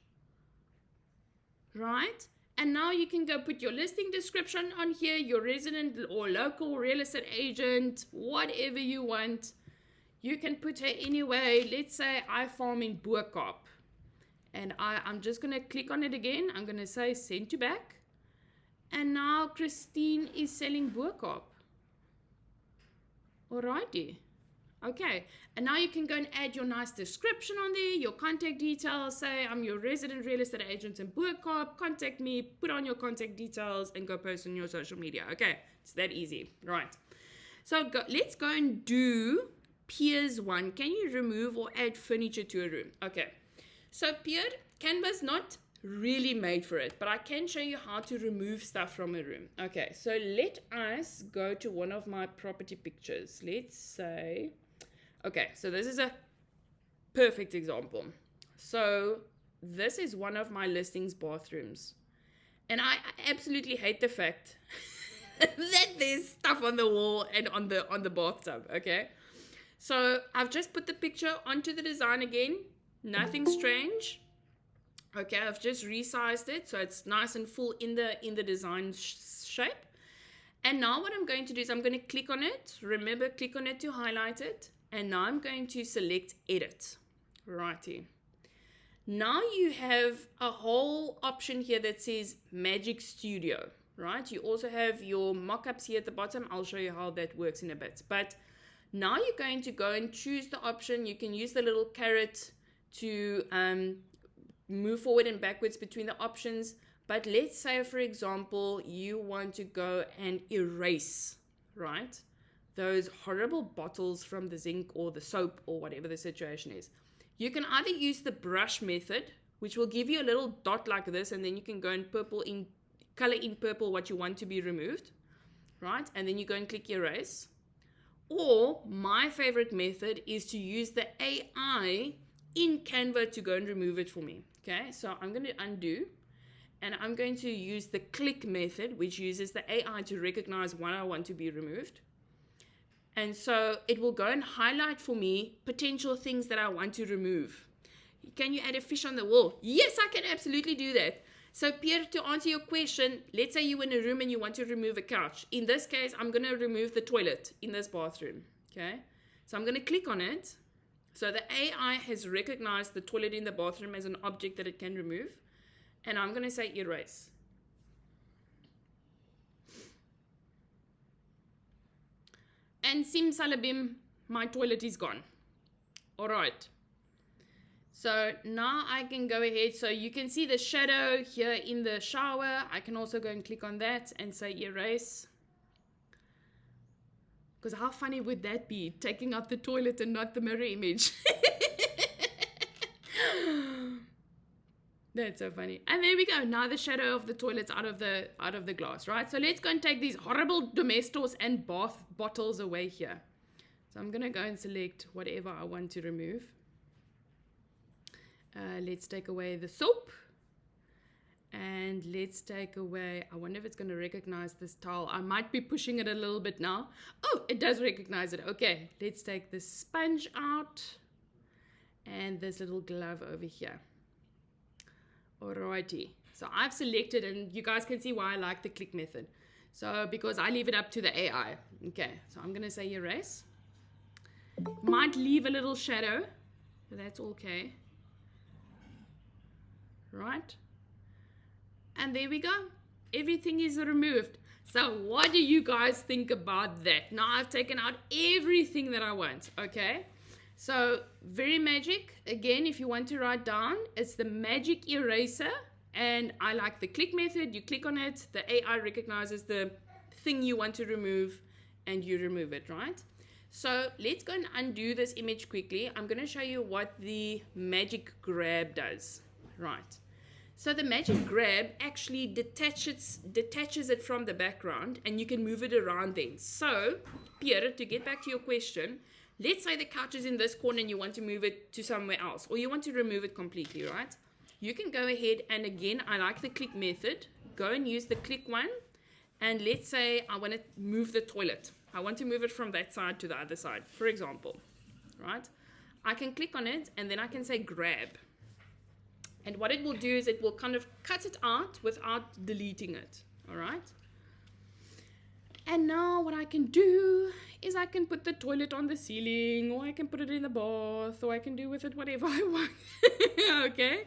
Speaker 1: right? And now you can go put your listing description on here, your resident or local real estate agent, whatever you want. You can put her anyway. Let's say I farm in Boerkaap. And I'm just going to click on it again. I'm going to say send to back. And now Christine is selling Boerkaap. Alrighty. Okay, and now you can go and add your nice description on there, your contact details, say I'm your resident real estate agent in Boerkaap, contact me, put on your contact details and go post on your social media. Okay, it's that easy, right? So let's go and do Pierre's one. Can you remove or add furniture to a room? Okay, so Pierre, Canva's not really made for it, but I can show you how to remove stuff from a room. Okay, so let us go to one of my property pictures. Let's say... Okay, so this is a perfect example. So this is one of my listings bathrooms. And I absolutely hate the fact that there's stuff on the wall and on the bathtub, okay? So I've just put the picture onto the design again. Nothing strange. Okay, I've just resized it so it's nice and full in the design shape. And now what I'm going to do is I'm going to click on it. Remember, click on it to highlight it. And now I'm going to select edit. Righty. Now you have a whole option here that says Magic Studio, right? You also have your mockups here at the bottom. I'll show you how that works in a bit. But now you're going to go and choose the option. You can use the little caret to move forward and backwards between the options. But let's say, for example, you want to go and erase, right? Those horrible bottles from the zinc or the soap or whatever the situation is. You can either use the brush method, which will give you a little dot like this, and then you can go and color in purple what you want to be removed, right? And then you go and click erase. Or my favorite method is to use the AI in Canva to go and remove it for me. Okay, so I'm going to undo, and I'm going to use the click method, which uses the AI to recognize what I want to be removed. And so it will go and highlight for me potential things that I want to remove. Can you add a fish on the wall? Yes, I can absolutely do that. So Pierre, to answer your question, let's say you're in a room and you want to remove a couch. In this case, I'm going to remove the toilet in this bathroom. Okay. So I'm going to click on it. So the AI has recognized the toilet in the bathroom as an object that it can remove. And I'm going to say erase. And simsalabim, my toilet is gone. All right. So now I can go ahead. So you can see the shadow here in the shower. I can also go and click on that and say erase. Because how funny would that be? Taking out the toilet and not the mirror image. That's so funny. And there we go. Now the shadow of the toilet's out of the glass, right? So let's go and take these horrible domestos and bath bottles away here. So I'm going to go and select whatever I want to remove. Let's take away the soap. And let's take away, I wonder if it's going to recognize this towel. I might be pushing it a little bit now. Oh, it does recognize it. Okay, let's take the sponge out. And this little glove over here. Alrighty. So I've selected, and you guys can see why I like the click method. So because I leave it up to the AI. Okay, so I'm going to say erase. Might leave a little shadow, but that's okay. Right? And there we go. Everything is removed. So what do you guys think about that? Now I've taken out everything that I want. Okay. So very magic. Again, if you want to write down, it's the magic eraser. And I like the click method. You click on it. The AI recognizes the thing you want to remove and you remove it, right? So let's go and undo this image quickly. I'm going to show you what the magic grab does. Right. So the magic grab actually detaches it from the background and you can move it around then. So, Pierre, to get back to your question, let's say the couch is in this corner and you want to move it to somewhere else, or you want to remove it completely, right? You can go ahead and again, I like the click method. Go and use the click one. And let's say I want to move the toilet. I want to move it from that side to the other side, for example, right? I can click on it and then I can say grab. And what it will do is it will kind of cut it out without deleting it, all right? And now what I can do is I can put the toilet on the ceiling, or I can put it in the bath, or I can do with it whatever I want, okay?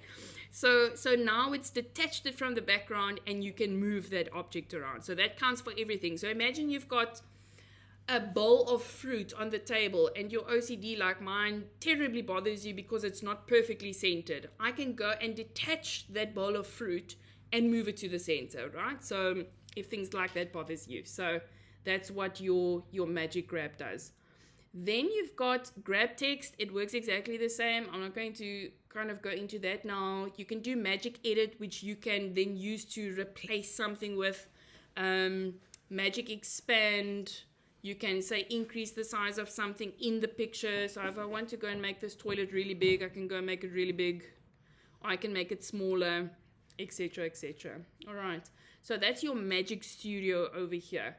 Speaker 1: So now it's detached it from the background and you can move that object around. So that counts for everything. So imagine you've got a bowl of fruit on the table and your OCD like mine terribly bothers you because it's not perfectly centered. I can go and detach that bowl of fruit and move it to the center, right? So if things like that bothers you. So that's what your magic grab does. Then you've got grab text. It works exactly the same. I'm not going to kind of go into that now. You can do magic edit, which you can then use to replace something with magic expand. You can say increase the size of something in the picture. So if I want to go and make this toilet really big, I can go and make it really big. Or I can make it smaller, etc., etc. All right. So that's your Magic Studio over here.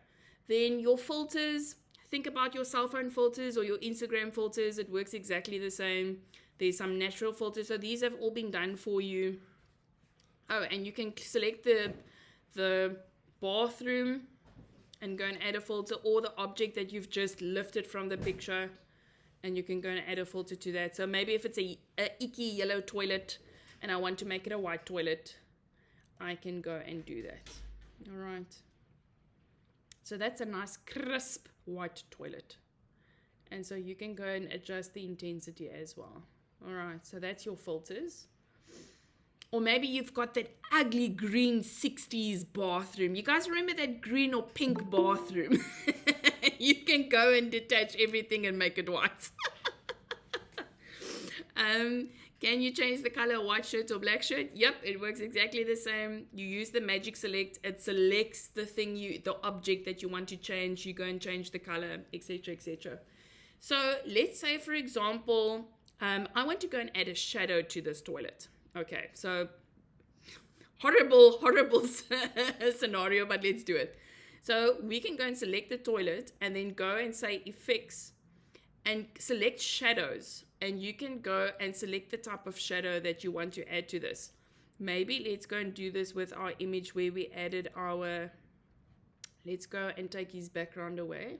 Speaker 1: Then your filters. Think about your cell phone filters or your Instagram filters. It works exactly the same. There's some natural filters. So these have all been done for you. Oh, and you can select the bathroom and go and add a filter, or the object that you've just lifted from the picture, and you can go and add a filter to that. So maybe if it's a icky yellow toilet and I want to make it a white toilet, I can go and do that. All right. So that's a nice crisp white toilet. And so you can go and adjust the intensity as well. All right. So that's your filters. Or maybe you've got that ugly green 60s bathroom. You guys remember that green or pink bathroom? You can go and detach everything and make it white. Can you change the color white shirt or black shirt? Yep, it works exactly the same. You use the magic select. It selects the object that you want to change. You go and change the color, etc., etc. So let's say, for example, I want to go and add a shadow to this toilet. Okay, so horrible scenario, but let's do it. So we can go and select the toilet and then go and say effects and select shadows. And you can go and select the type of shadow that you want to add to this. maybe let's go and do this with our image where we added our, let's go and take his background away.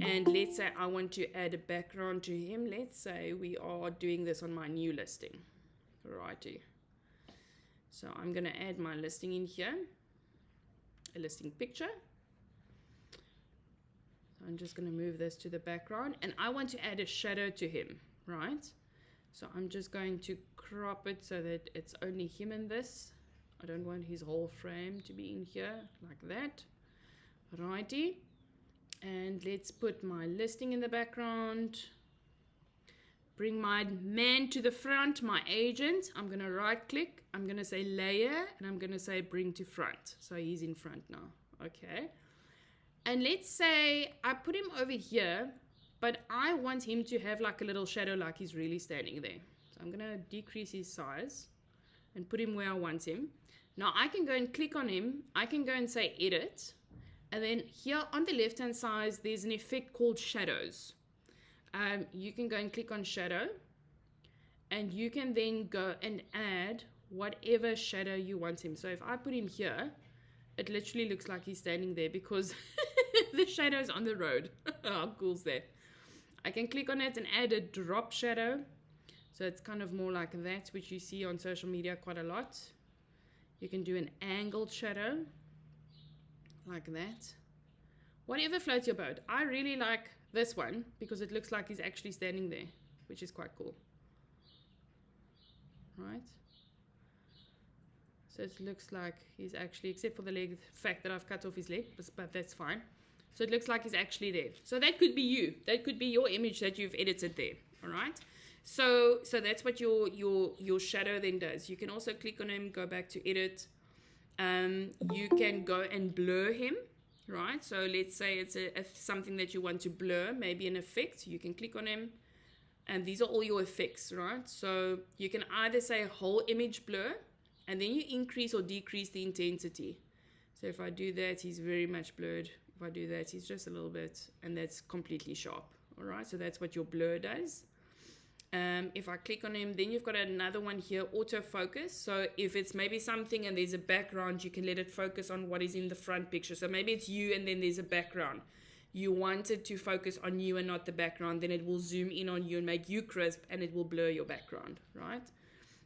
Speaker 1: And let's say I want to add a background to him. Let's say we are doing this on my new listing. Righty. So I'm going to add my listing in here, a listing picture. So I'm just going to move this to the background, and I want to add a shadow to him, right? So I'm just going to crop it so that it's only him in this. I don't want his whole frame to be in here like that. Righty. And let's put my listing in the background. Bring my man to the front, my agent. I'm going to right click. I'm going to say layer, and I'm going to say bring to front. So he's in front now. Okay. And let's say I put him over here, but I want him to have like a little shadow, like he's really standing there. So I'm going to decrease his size and put him where I want him. Now I can go and click on him. I can go and say edit. And then here on the left hand side, there's an effect called shadows. You can go and click on shadow, and you can then go and add whatever shadow you want him. So if I put him here, it literally looks like he's standing there because the shadow's on the road. How cool is that? I can click on it and add a drop shadow. So it's kind of more like that, which you see on social media quite a lot. You can do an angled shadow like that. Whatever floats your boat. I really like this one because it looks like he's actually standing there, which is quite cool. Right? So it looks like he's actually, except for the leg, the fact that I've cut off his leg, but that's fine. So it looks like he's actually there. So that could be you. That could be your image that you've edited there. All right? So that's what your shadow then does. You can also click on him, go back to edit. You can go and blur him, right? So let's say it's something that you want to blur, maybe an effect. You can click on him, and these are all your effects, right? So you can either say whole image blur, and then you increase or decrease the intensity. So if I do that, he's very much blurred. If I do that, he's just a little bit, and that's completely sharp. All right, so that's what your blur does. If I click on him, then you've got another one here, autofocus. So if it's maybe something and there's a background, you can let it focus on what is in the front picture. So maybe it's you and then there's a background. You want it to focus on you and not the background, then it will zoom in on you and make you crisp, and it will blur your background, right?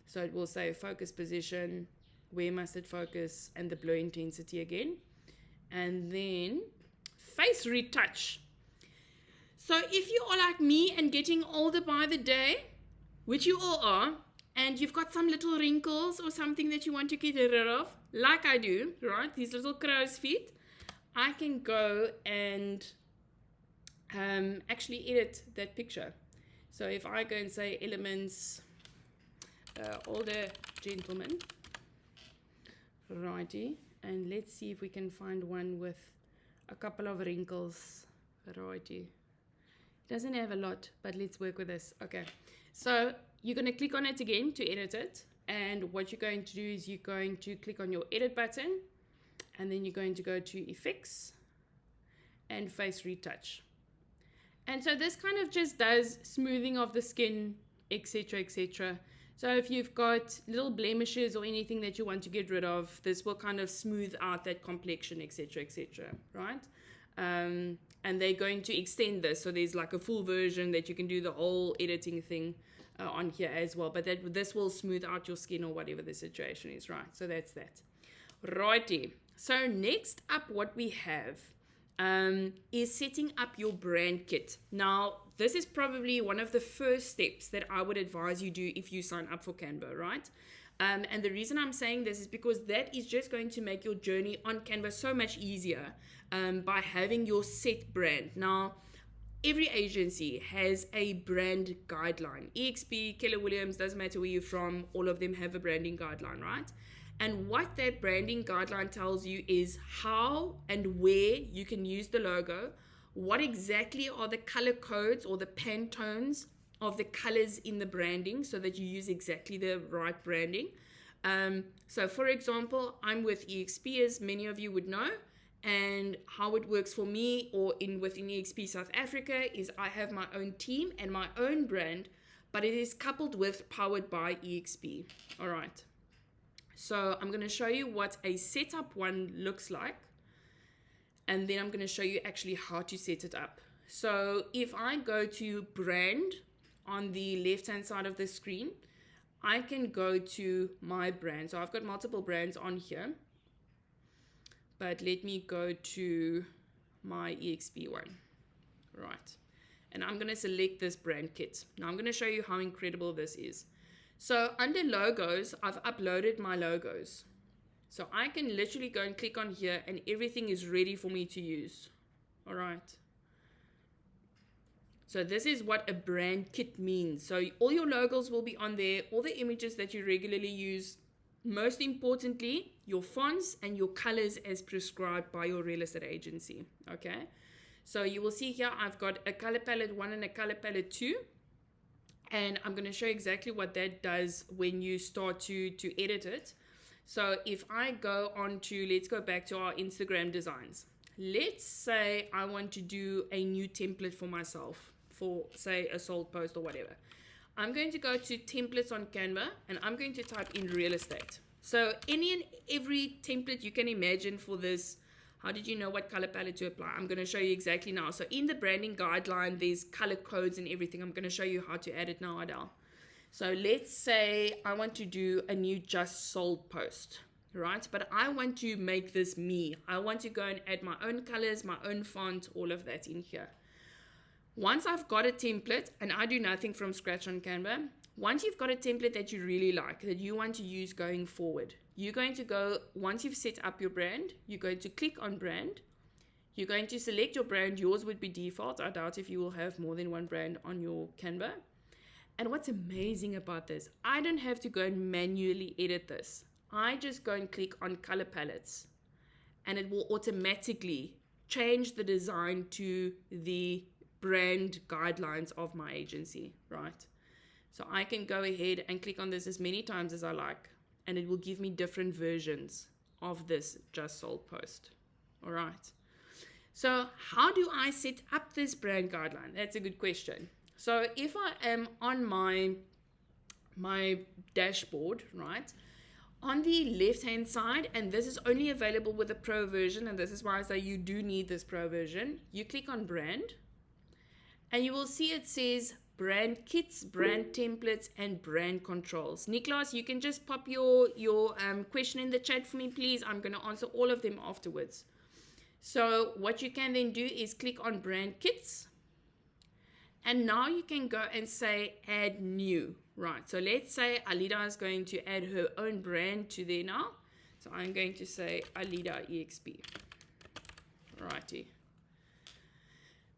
Speaker 1: So it will say focus position, where must it focus, and the blur intensity again. And then face retouch. So if you are like me and getting older by the day, which you all are, and you've got some little wrinkles or something that you want to get rid of, like I do, right? These little crow's feet, I can go and actually edit that picture. So if I go and say elements, older gentleman, righty, and let's see if we can find one with a couple of wrinkles, righty. Doesn't have a lot, but let's work with this. Okay, so you're going to click on it again to edit it, and what you're going to do is you're going to click on your edit button, and then you're going to go to effects and face retouch. And so this kind of just does smoothing of the skin, etc., etc. So if you've got little blemishes or anything that you want to get rid of, this will kind of smooth out that complexion, etc., etc., right? And they're going to extend this, so there's like a full version that you can do the whole editing thing on here as well, but this will smooth out your skin or whatever the situation is, right? So that's that. Righty. So next up, what we have is setting up your brand kit. Now, this is probably one of the first steps that I would advise you do if you sign up for Canva, right? And the reason I'm saying this is because that is just going to make your journey on Canva so much easier by having your set brand. Now, every agency has a brand guideline. EXP, Keller Williams, doesn't matter where you're from, all of them have a branding guideline, right? And what that branding guideline tells you is how and where you can use the logo, what exactly are the color codes or the Pantones of the colors in the branding so that you use exactly the right branding. So for example, I'm with EXP, as many of you would know, and how it works for me or within EXP South Africa is I have my own team and my own brand, but it is coupled with powered by EXP. All right. So I'm going to show you what a setup one looks like. And then I'm going to show you actually how to set it up. So if I go to brand on the left-hand side of the screen, I can go to my brand. So I've got multiple brands on here. But let me go to my EXP one. Right. And I'm going to select this brand kit. Now I'm going to show you how incredible this is. So under logos, I've uploaded my logos. So I can literally go and click on here and everything is ready for me to use. All right. So this is what a brand kit means. So all your logos will be on there, all the images that you regularly use. Most importantly, your fonts and your colors as prescribed by your real estate agency. Okay. So you will see here, I've got a color palette 1 and a color palette 2. And I'm going to show you exactly what that does when you start to edit it. So if I go on to, let's go back to our Instagram designs. Let's say I want to do a new template for myself for, say, a sold post or whatever. I'm going to go to templates on Canva and I'm going to type in real estate. So any and every template you can imagine for this. How did you know what color palette to apply? I'm going to show you exactly now. So in the branding guideline, there's color codes and everything. I'm going to show you how to add it now, Adele. So let's say I want to do a new just sold post, right? But I want to make this me. I want to go and add my own colors, my own font, all of that in here. Once I've got a template, and I do nothing from scratch on Canva, once you've got a template that you really like, that you want to use going forward, you're going to go, once you've set up your brand, you're going to click on brand. You're going to select your brand. Yours would be default. I doubt if you will have more than one brand on your Canva. And what's amazing about this, I don't have to go and manually edit this. I just go and click on color palettes and it will automatically change the design to the brand guidelines of my agency, right? So I can go ahead and click on this as many times as I like, and it will give me different versions of this just sold post. All right. So how do I set up this brand guideline? That's a good question. So if I am on my dashboard, right, on the left-hand side, and this is only available with the pro version, and this is why I say you do need this pro version, you click on brand, and you will see it says brand kits, brand templates, and brand controls. Niklas, you can just pop your question in the chat for me, please. I'm going to answer all of them afterwards. So what you can then do is click on brand kits. And now you can go and say add new, right? So let's say Alida is going to add her own brand to there now. So I'm going to say Alida EXP. Righty.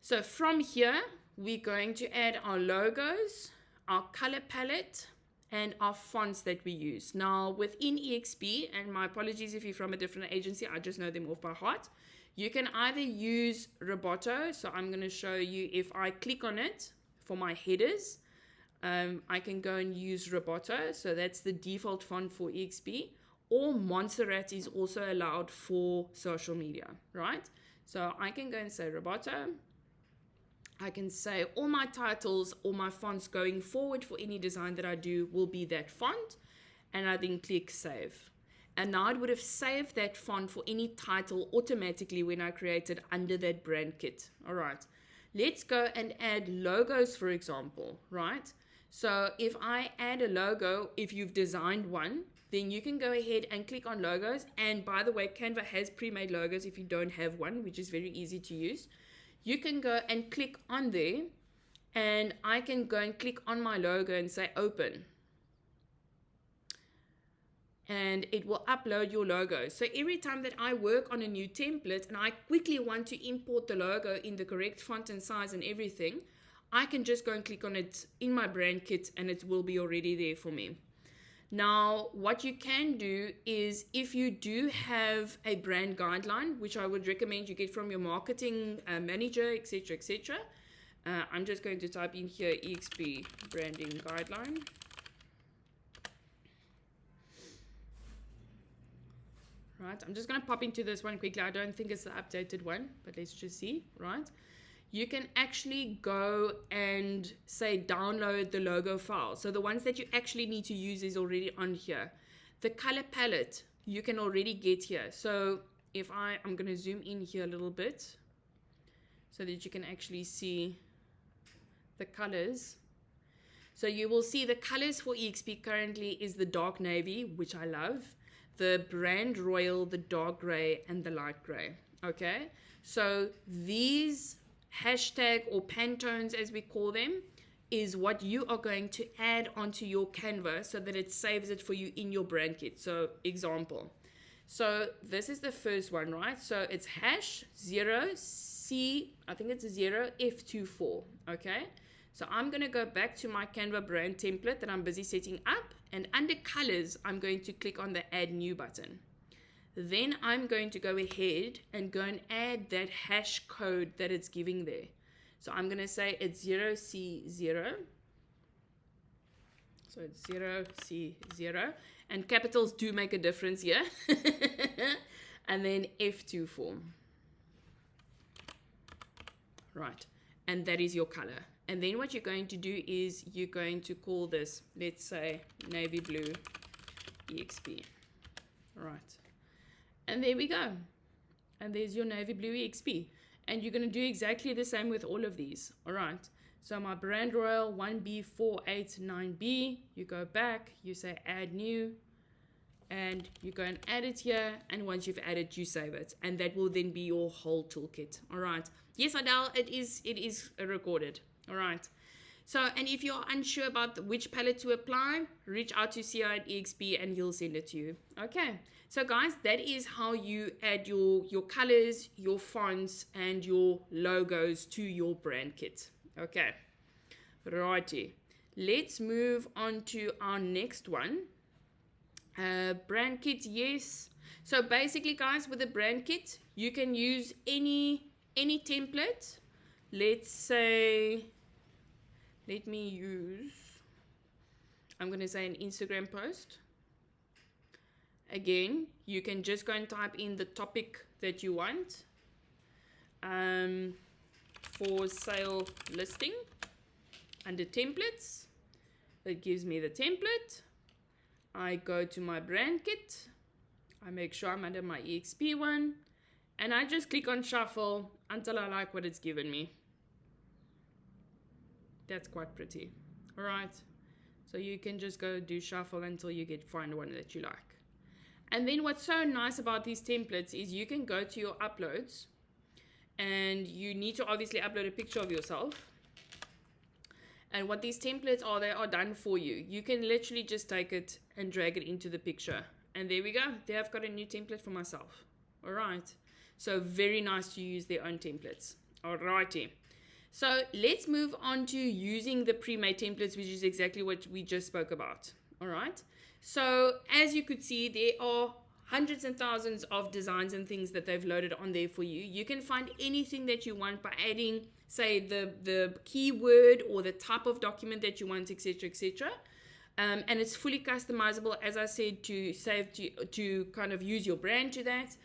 Speaker 1: So from here, we're going to add our logos, our color palette, and our fonts that we use. Now within EXP, and my apologies if you're from a different agency, I just know them off by heart. You can either use Roboto. So I'm going to show you, if I click on it for my headers, I can go and use Roboto. So that's the default font for EXP. Or Montserrat is also allowed for social media, right? So I can go and say Roboto. I can say all my titles, all my fonts going forward for any design that I do will be that font. And I then click save. And now it would have saved that font for any title automatically when I created under that brand kit. All right. Let's go and add logos, for example, right? So if I add a logo, if you've designed one, then you can go ahead and click on logos. And by the way, Canva has pre-made logos if you don't have one, which is very easy to use. You can go and click on there, and I can go and click on my logo and say open. And it will upload your logo. So every time that I work on a new template and I quickly want to import the logo in the correct font and size and everything, I can just go and click on it in my brand kit and it will be already there for me. Now, what you can do is, if you do have a brand guideline, which I would recommend you get from your marketing manager, etc., etc. I'm just going to type in here EXP branding guideline. Right, I'm just going to pop into this one quickly. I don't think it's the updated one, but let's just see, right? You can actually go and say download the logo file. So the ones that you actually need to use is already on here. The color palette you can already get here. So if I'm going to zoom in here a little bit so that you can actually see the colors. So you will see the colors for EXP currently is the dark navy, which I love, the brand royal, the dark gray, and the light gray. Okay, so these hashtag or Pantones, as we call them, is what you are going to add onto your Canva so that it saves it for you in your brand kit. So example, so this is the first one, right? So it's hash 0C, I think it's 0F24, okay? So I'm going to go back to my Canva brand template that I'm busy setting up, and under colors, I'm going to click on the add new button. Then I'm going to go ahead and go and add that hash code that it's giving there. So I'm going to say it's 0C0. So it's 0C0. And capitals do make a difference here. And then F24. Right. And that is your color. And then what you're going to do is you're going to call this, let's say, navy blue EXP. Right. And there we go. And there's your navy blue EXP. And you're going to do exactly the same with all of these. All right. So my brand royal 1B489B, you go back, you say add new, and you go and add it here. And once you've added, you save it. And that will then be your whole toolkit. All right. Yes, Adele, it is recorded. All right. So, and if you're unsure about which palette to apply, reach out to CI at EXP and he'll send it to you. Okay. So guys, that is how you add your colors, your fonts, and your logos to your brand kit. Okay. Righty. Let's move on to our next one. Brand kit, yes. So basically, guys, with the brand kit, you can use any template. Let's say, let me use, I'm going to say an Instagram post. Again, you can just go and type in the topic that you want. For sale listing under templates. That gives me the template. I go to my brand kit. I make sure I'm under my EXP one. And I just click on shuffle until I like what it's given me. That's quite pretty. All right. So you can just go do shuffle until you find one that you like. And then what's so nice about these templates is you can go to your uploads and you need to obviously upload a picture of yourself. And what these templates are, they are done for you. You can literally just take it and drag it into the picture. And there we go. There I've got a new template for myself. All right. So very nice to use their own templates. All righty. So let's move on to using the pre-made templates, which is exactly what we just spoke about. All right. So as you could see, there are hundreds and thousands of designs and things that they've loaded on there for you. You can find anything that you want by adding, say, the keyword or the type of document that you want, etc., etc. And it's fully customizable, as I said, to kind of use your brand to that.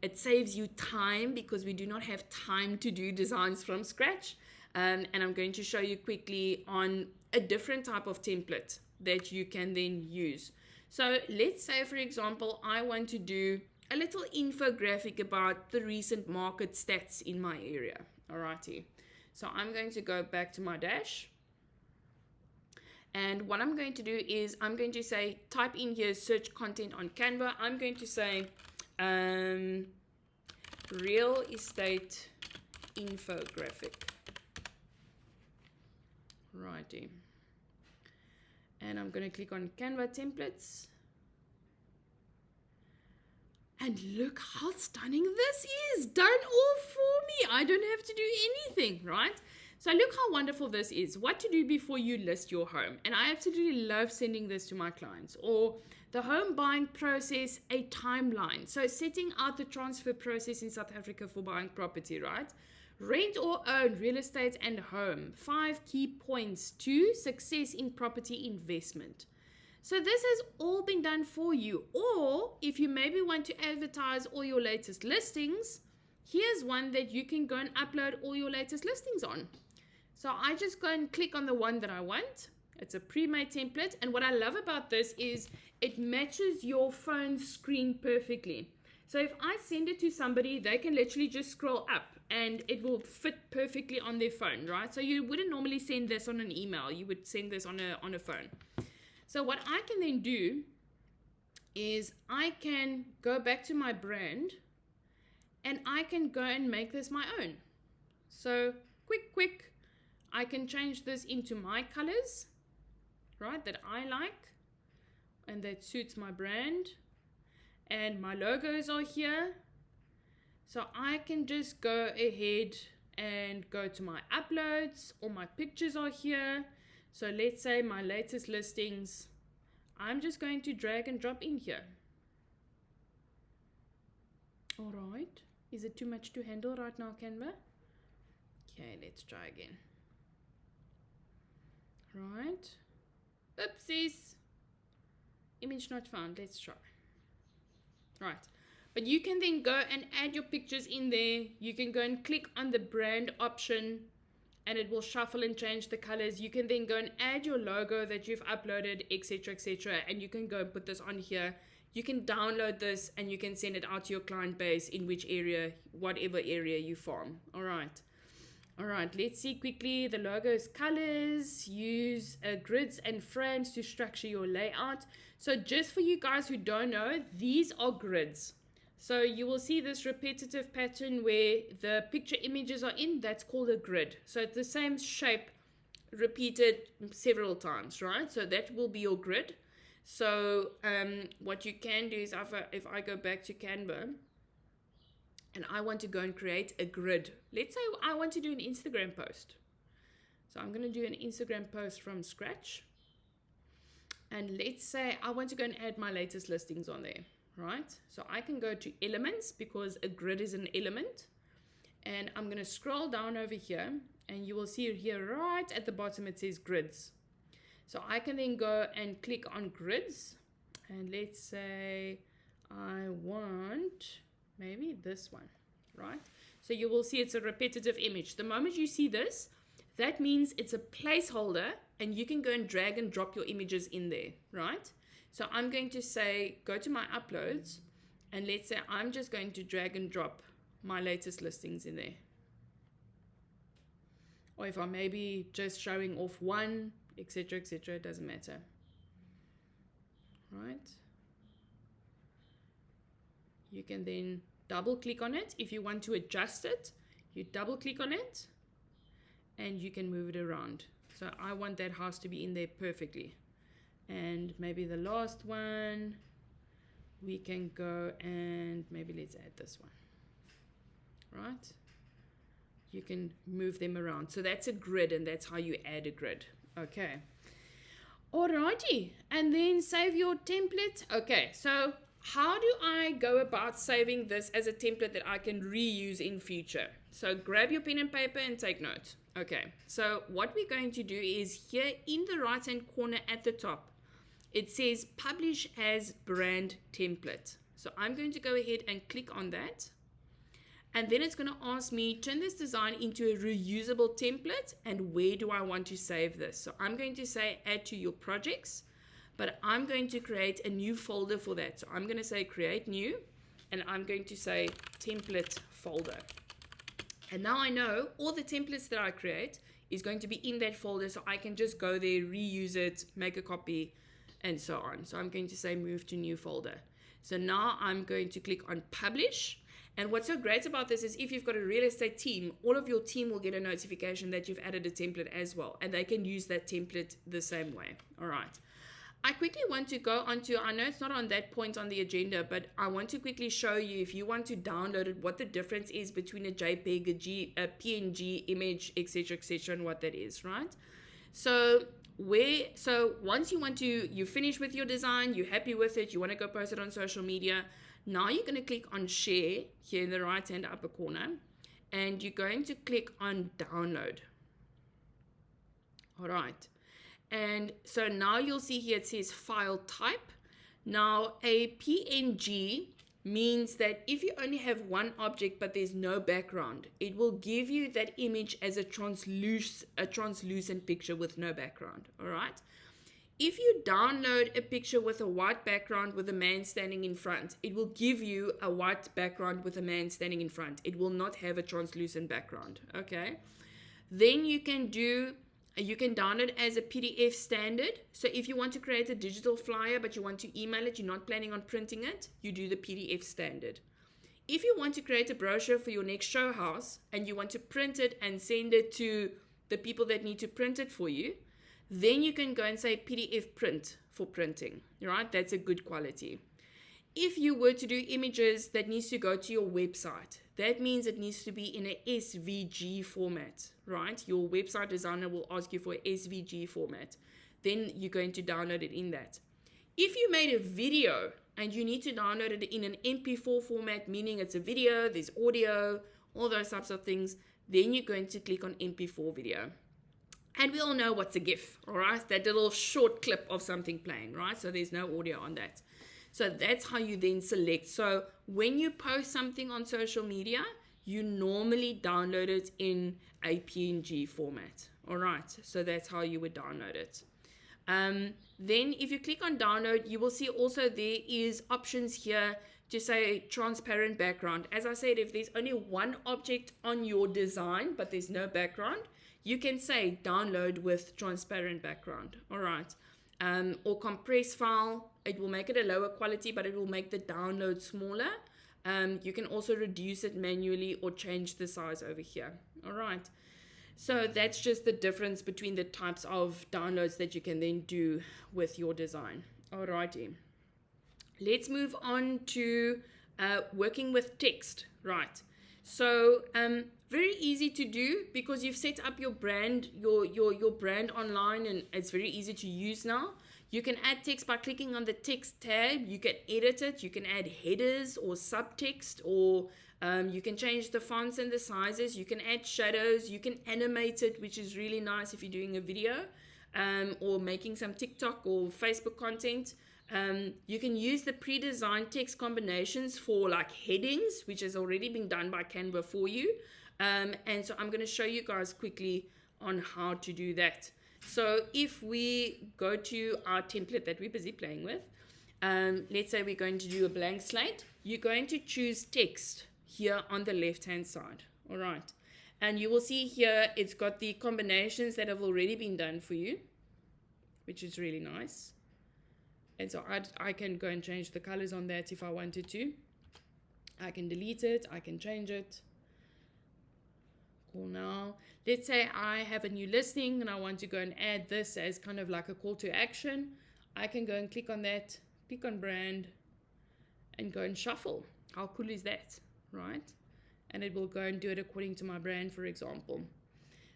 Speaker 1: It saves you time because we do not have time to do designs from scratch. And I'm going to show you quickly on a different type of template that you can then use. So let's say, for example, I want to do a little infographic about the recent market stats in my area. Alrighty. So I'm going to go back to my dash. And what I'm going to do is I'm going to say, type in here, search content on Canva. I'm going to say, real estate infographic. Righty. And I'm going to click on Canva templates. And look how stunning this is. Done all for me. I don't have to do anything, right? So look how wonderful this is. What to do before you list your home. And I absolutely love sending this to my clients. Or the home buying process, a timeline. So setting out the transfer process in South Africa for buying property, right? Rent or own, real estate and home. 5 key points to success in property investment. So this has all been done for you. Or if you maybe want to advertise all your latest listings, here's one that you can go and upload all your latest listings on. So I just go and click on the one that I want. It's a pre-made template. And what I love about this is it matches your phone screen perfectly. So if I send it to somebody, they can literally just scroll up and it will fit perfectly on their phone, right? So you wouldn't normally send this on an email. You would send this on a phone. So what I can then do is I can go back to my brand and I can go and make this my own. So quick, I can change this into my colors, right, that I like and that suits my brand. And my logos are here. So I can just go ahead and go to my uploads. All my pictures are here. So let's say my latest listings, I'm just going to drag and drop in here. All right. Is it too much to handle right now, Canva? Okay, let's try again. Right. Oopsies. Image not found. Let's try. Right. But you can then go and add your pictures in there. You can go and click on the brand option and it will shuffle and change the colors. You can then go and add your logo that you've uploaded, etc., etc. And you can go and put this on here. You can download this and you can send it out to your client base in which area, whatever area you farm. All right. All right, let's see quickly the logo's colors. Use grids and frames to structure your layout. So just for you guys who don't know, these are grids. So you will see this repetitive pattern where the picture images are in, that's called a grid. So it's the same shape repeated several times, right? So that will be your grid. So what you can do is if I go back to Canva and I want to go and create a grid. Let's say I want to do an Instagram post. So I'm going to do an Instagram post from scratch. And let's say I want to go and add my latest listings on there, right? So I can go to elements because a grid is an element. And I'm going to scroll down over here and you will see here right at the bottom it says grids. So I can then go and click on grids. And let's say I want maybe this one, right? So you will see it's a repetitive image. The moment you see this, that means it's a placeholder and you can go and drag and drop your images in there, right? So I'm going to say, go to my uploads and let's say I'm just going to drag and drop my latest listings in there. Or if I'm maybe just showing off one, etc., etc., it doesn't matter, right? You can then double click on it. If you want to adjust it, you double click on it and you can move it around. So I want that house to be in there perfectly. And maybe the last one, we can go and maybe let's add this one, right? You can move them around. So that's a grid and that's how you add a grid. Okay. Alrighty. And then save your template. Okay. So how do I go about saving this as a template that I can reuse in future? So grab your pen and paper and take notes. Okay, so what we're going to do is here in the right hand corner at the top, it says publish as brand template. So I'm going to go ahead and click on that. And then it's going to ask me, turn this design into a reusable template and where do I want to save this? So I'm going to say add to your projects. But I'm going to create a new folder for that. So I'm going to say create new and I'm going to say template folder. And now I know all the templates that I create is going to be in that folder. So I can just go there, reuse it, make a copy and so on. So I'm going to say move to new folder. So now I'm going to click on publish. And what's so great about this is if you've got a real estate team, all of your team will get a notification that you've added a template as well. And they can use that template the same way. All right. I quickly want to go onto, I know it's not on that point on the agenda, but I want to quickly show you if you want to download it, what the difference is between a JPEG, a PNG image, etc., and what that is, right? So once you finish with your design, you're happy with it, you want to go post it on social media, now you're going to click on share here in the right hand upper corner, and you're going to click on download. All right. And so now you'll see here it says file type. Now a PNG means that if you only have one object but there's no background, it will give you that image as a translucent picture with no background. All right. If you download a picture with a white background with a man standing in front, it will give you a white background with a man standing in front. It will not have a translucent background. Okay. Then you can download as a PDF standard. So if you want to create a digital flyer but you want to email it, you're not planning on printing it, you do the PDF standard. If you want to create a brochure for your next show house and you want to print it and send it to the people that need to print it for you, then you can go and say PDF print for printing, right? That's a good quality. If you were to do images that needs to go to your website, that means it needs to be in a SVG format, right? Your website designer will ask you for a SVG format. Then you're going to download it in that. If you made a video and you need to download it in an MP4 format, meaning it's a video, there's audio, all those types of things, then you're going to click on MP4 video. And we all know what's a GIF, all right? That little short clip of something playing, right? So there's no audio on that. So that's how you then select. So when you post something on social media, you normally download it in a PNG format, all right? So that's how you would download it. Then if you click on download, you will see also there is options here to say transparent background. As I said, if there's only one object on your design, but there's no background, you can say download with transparent background, all right? Or compress file, it will make it a lower quality, but it will make the download smaller. You can also reduce it manually or change the size over here, all right? So that's just the difference between the types of downloads that you can then do with your design. All righty. Let's move on to working with text, right? So very easy to do because you've set up your brand, your brand online, and it's very easy to use now. You can add text by clicking on the text tab. You can edit it. You can add headers or subtext, or you can change the fonts and the sizes. You can add shadows. You can animate it, which is really nice if you're doing a video or making some TikTok or Facebook content. You can use the pre-designed text combinations for like headings, which has already been done by Canva for you. And so I'm going to show you guys quickly on how to do that. So if we go to our template that we're busy playing with, let's say we're going to do a blank slate. You're going to choose text here on the left-hand side. All right. And you will see here it's got the combinations that have already been done for you, which is really nice. And so I can go and change the colors on that if I wanted to. I can delete it. I can change it. Cool. Now, let's say I have a new listing and I want to go and add this as kind of like a call to action. I can go and click on that, click on brand, and go and shuffle. How cool is that, right? And it will go and do it according to my brand, for example.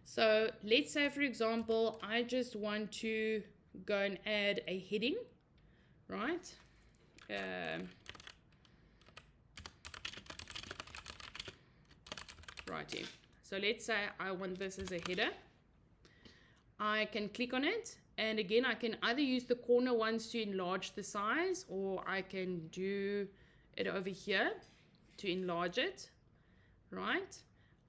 Speaker 1: So let's say, for example, I just want to go and add a heading. Right? Righty. So let's say I want this as a header. I can click on it. And again, I can either use the corner ones to enlarge the size, or I can do it over here to enlarge it. Right?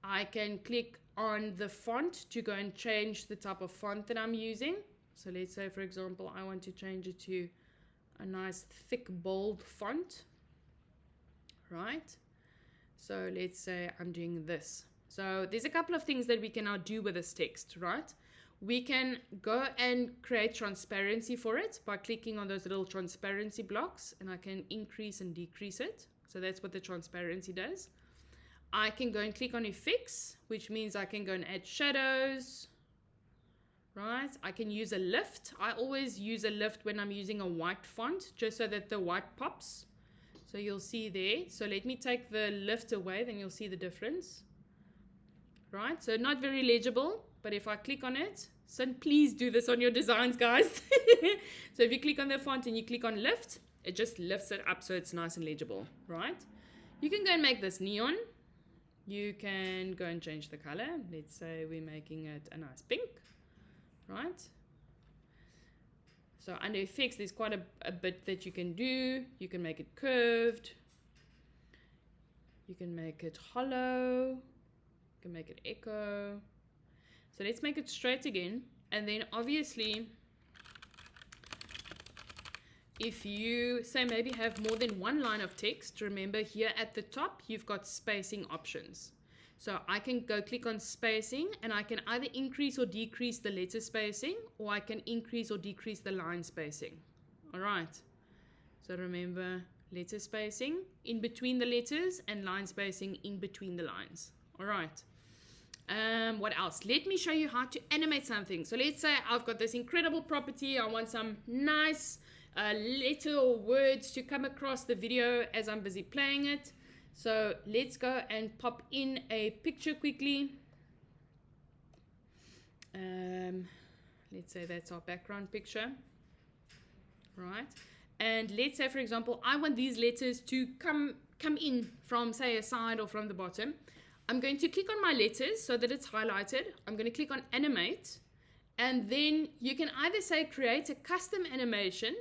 Speaker 1: I can click on the font to go and change the type of font that I'm using. So let's say, for example, I want to change it to a nice thick bold font, right? So let's say I'm doing this. So there's a couple of things that we can now do with this text, right? We can go and create transparency for it by clicking on those little transparency blocks, and I can increase and decrease it. So that's what the transparency does. I can go and click on effects, which means I can go and add shadows. Right, I can use a lift. I always use a lift when I'm using a white font, just so that the white pops. So you'll see there. So let me take the lift away, then you'll see the difference. Right, so not very legible, but if I click on it, so please do this on your designs, guys. So if you click on the font and you click on lift, it just lifts it up so it's nice and legible, right? You can go and make this neon. You can go and change the color. Let's say we're making it a nice pink. Right? So under effects, there's quite a bit that you can do. You can make it curved. You can make it hollow. You can make it echo. So let's make it straight again. And then obviously, if you say maybe have more than one line of text, remember here at the top, you've got spacing options. So I can go click on spacing and I can either increase or decrease the letter spacing, or I can increase or decrease the line spacing. All right. So remember, letter spacing in between the letters and line spacing in between the lines. All right. What else? Let me show you how to animate something. So let's say I've got this incredible property. I want some nice letter or words to come across the video as I'm busy playing it. So let's go and pop in a picture quickly. Let's say that's our background picture. Right. And let's say, for example, I want these letters to come in from, say, a side or from the bottom. I'm going to click on my letters so that it's highlighted. I'm going to click on animate. And then you can either say create a custom animation,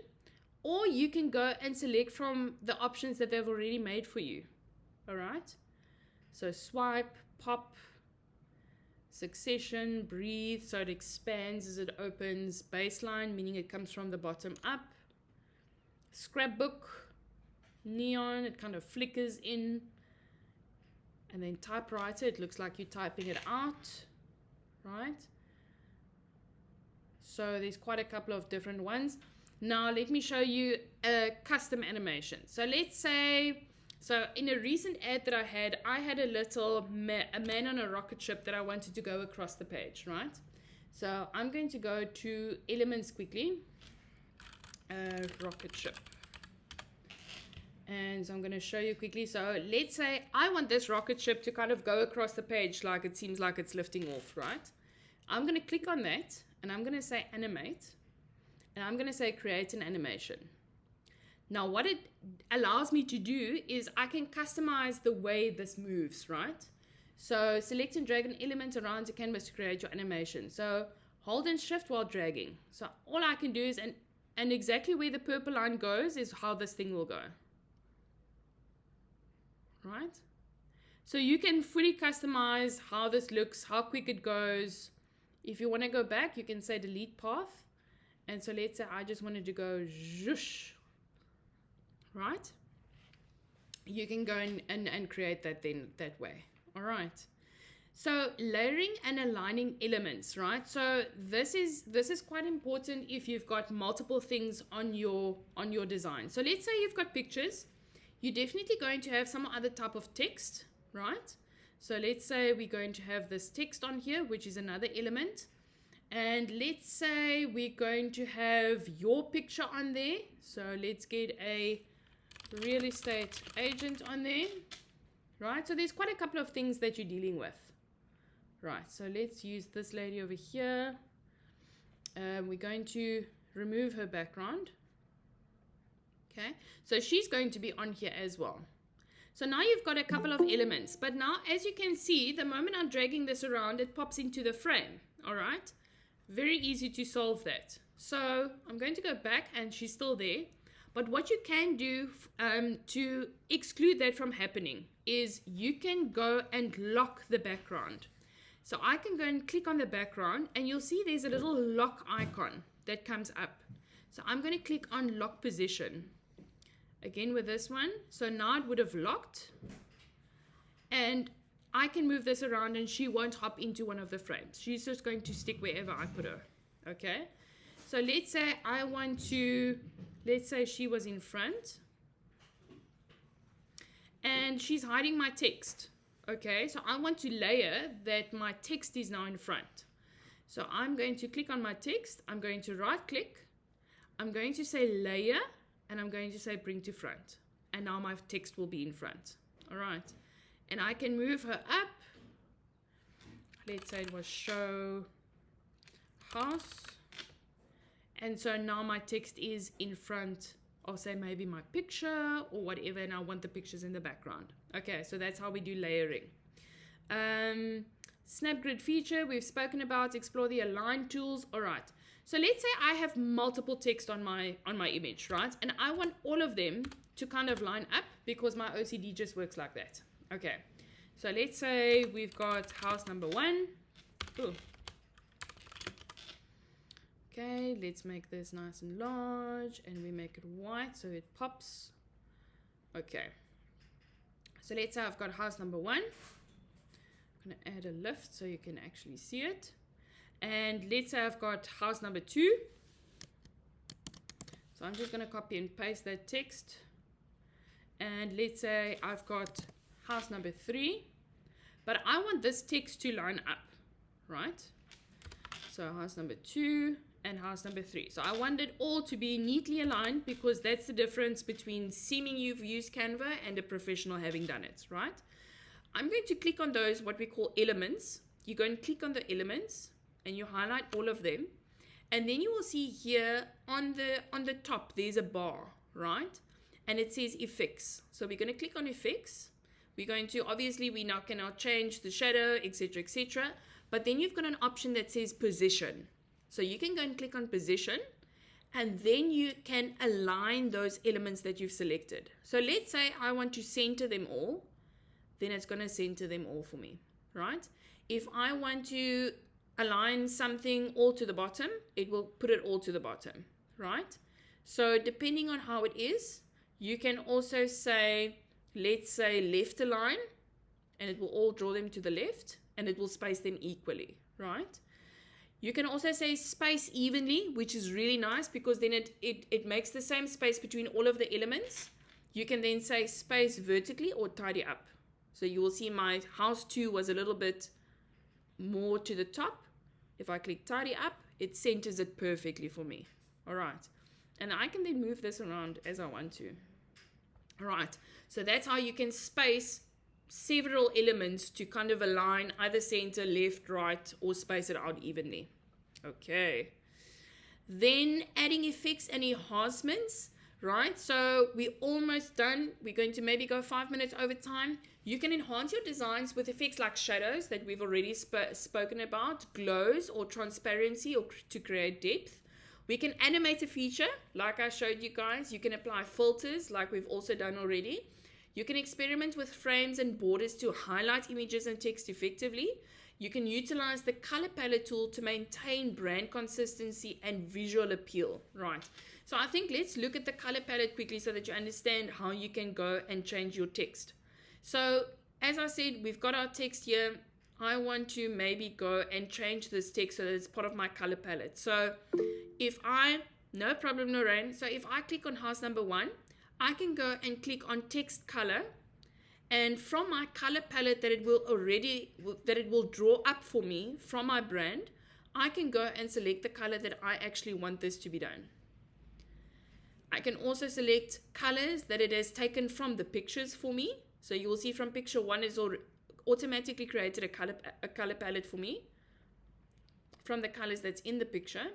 Speaker 1: or you can go and select from the options that they've already made for you. All right. So swipe, pop, succession, breathe. So it expands as it opens. Baseline, meaning it comes from the bottom up. Scrapbook, neon, it kind of flickers in. And then typewriter, it looks like you're typing it out, right? So there's quite a couple of different ones. Now let me show you a custom animation. So let's say, so in a recent ad that I had a little a man on a rocket ship that I wanted to go across the page, right? So I'm going to go to elements quickly, rocket ship. And so I'm going to show you quickly. So let's say I want this rocket ship to kind of go across the page like it seems like it's lifting off, right? I'm going to click on that and I'm going to say animate. And I'm going to say create an animation. Now what it allows me to do is I can customize the way this moves, right? So select and drag an element around the canvas to create your animation. So hold and shift while dragging. So all I can do is, and exactly where the purple line goes is how this thing will go. Right? So you can fully customize how this looks, how quick it goes. If you want to go back, you can say delete path. And so let's say I just wanted to go zhoosh. Right? You can go and create that then that way. All right. So layering and aligning elements, right? So this is quite important if you've got multiple things on your design. So let's say you've got pictures. You're definitely going to have some other type of text, right? So let's say we're going to have this text on here, which is another element. And let's say we're going to have your picture on there. So let's get a real estate agent on there, right? So there's quite a couple of things that you're dealing with. Right, so let's use this lady over here. We're going to remove her background. Okay, so she's going to be on here as well. So now you've got a couple of elements, but now as you can see, the moment I'm dragging this around, it pops into the frame. All right, very easy to solve that. So I'm going to go back and she's still there. But what you can do to exclude that from happening is you can go and lock the background. So I can go and click on the background and you'll see there's a little lock icon that comes up. So I'm going to click on lock position. Again with this one. So now it would have locked. And I can move this around and she won't hop into one of the frames. She's just going to stick wherever I put her. Okay. So let's say I want to, let's say she was in front. And she's hiding my text. Okay, so I want to layer that my text is now in front. So I'm going to click on my text. I'm going to right click. I'm going to say layer and I'm going to say bring to front. And now my text will be in front. All right. And I can move her up. Let's say it was show house. And so now my text is in front of, say, maybe my picture or whatever, and I want the pictures in the background. Okay, so that's how we do layering. Snap grid feature, we've spoken about. Explore the align tools. All right. So let's say I have multiple text on my image, right? And I want all of them to kind of line up because my OCD just works like that. Okay, so let's say we've got house number 1. Ooh. Okay, let's make this nice and large, and we make it white so it pops. Okay, so let's say I've got house number 1. I'm going to add a lift so you can actually see it. And let's say I've got house number 2. So I'm just going to copy and paste that text. And let's say I've got house number 3. But I want this text to line up, right? So house number 2 and house number 3. So I want it all to be neatly aligned, because that's the difference between seeming you've used Canva and a professional having done it, right? I'm going to click on those, what we call elements. You go and click on the elements and you highlight all of them. And then you will see here on the top, there's a bar, right? And it says effects. So we're going to click on effects. We're going to, obviously, we now cannot change the shadow, etc., etc. But then you've got an option that says position. So you can go and click on position, and then you can align those elements that you've selected. So let's say I want to center them all, then it's going to center them all for me, right? If I want to align something all to the bottom, it will put it all to the bottom, right? So depending on how it is, you can also say, let's say left align, and it will all draw them to the left, and it will space them equally, right? You can also say space evenly, which is really nice, because then it makes the same space between all of the elements. You can then say space vertically or tidy up. So you will see my house 2 was a little bit more to the top. If I click tidy up, it centers it perfectly for me. All right. And I can then move this around as I want to. All right. So that's how you can space several elements to kind of align either center, left, right, or space it out evenly. Okay. Then adding effects and enhancements, right? So we're almost done. We're going to maybe go 5 minutes over time. You can enhance your designs with effects like shadows that we've already spoken about, glows or transparency, or to create depth. We can animate a feature like I showed you guys. You can apply filters like we've also done already. You can experiment with frames and borders to highlight images and text effectively. You can utilize the color palette tool to maintain brand consistency and visual appeal, right? So I think let's look at the color palette quickly so that you understand how you can go and change your text. So as I said, we've got our text here. I want to maybe go and change this text so that it's part of my color palette. So no problem, Lorraine. So if I click on house number 1, I can go and click on text color, and from my color palette that it will draw up for me from my brand, I can go and select the color that I actually want this to be done. I can also select colors that it has taken from the pictures for me. So you will see from picture 1 it's automatically created a color palette for me from the colors that's in the picture,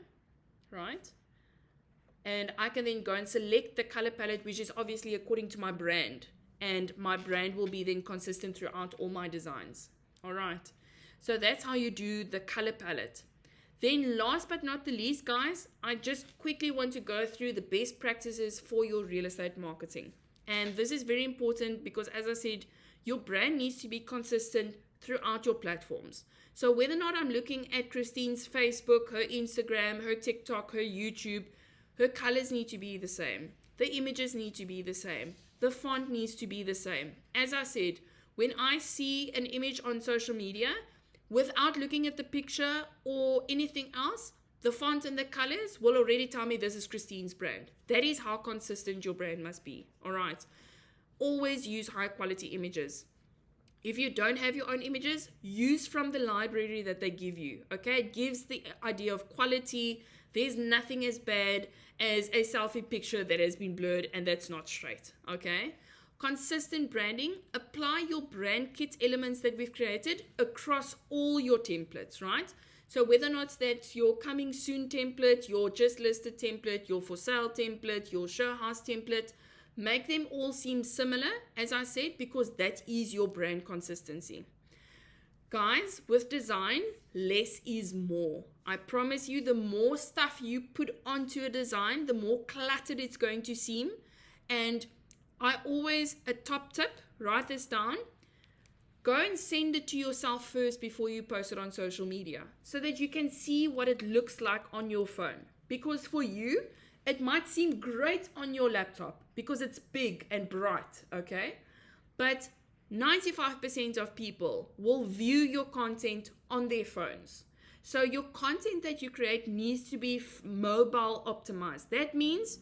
Speaker 1: right? And I can then go and select the color palette, which is obviously according to my brand. And my brand will be then consistent throughout all my designs. All right. So that's how you do the color palette. Then last but not the least, guys, I just quickly want to go through the best practices for your real estate marketing. And this is very important because, as I said, your brand needs to be consistent throughout your platforms. So whether or not I'm looking at Christine's Facebook, her Instagram, her TikTok, her YouTube, her colors need to be the same. The images need to be the same. The font needs to be the same. As I said, when I see an image on social media, without looking at the picture or anything else, the font and the colors will already tell me this is Christine's brand. That is how consistent your brand must be. All right. Always use high quality images. If you don't have your own images, use from the library that they give you. Okay. It gives the idea of quality. There's nothing as bad as a selfie picture that has been blurred and that's not straight. Okay. Consistent branding. Apply your brand kit elements that we've created across all your templates, right? So whether or not that's your coming soon template, your just listed template, your for sale template, your show house template, make them all seem similar, as I said, because that is your brand consistency. Guys, with design, less is more. I promise you, the more stuff you put onto a design, the more cluttered it's going to seem. And I always, a top tip, write this down. go and send it to yourself first before you post it on social media so that you can see what it looks like on your phone. Because for you, it might seem great on your laptop because it's big and bright, okay? But 95% of people will view your content on their phones. So your content that you create needs to be mobile optimized. That means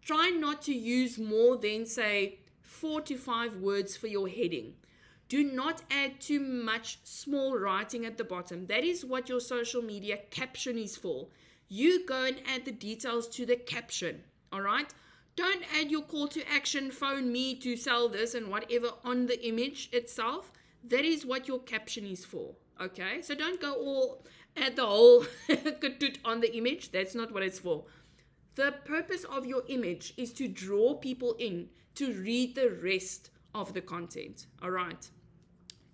Speaker 1: try not to use more than, say, 4 to 5 words for your heading. Do not add too much small writing at the bottom. That is what your social media caption is for. You go and add the details to the caption, all right? Don't add your call to action, phone me to sell this and whatever on the image itself. That is what your caption is for, okay? So don't go all add the whole katut on the image. That's not what it's for. The purpose of your image is to draw people in to read the rest of the content, all right?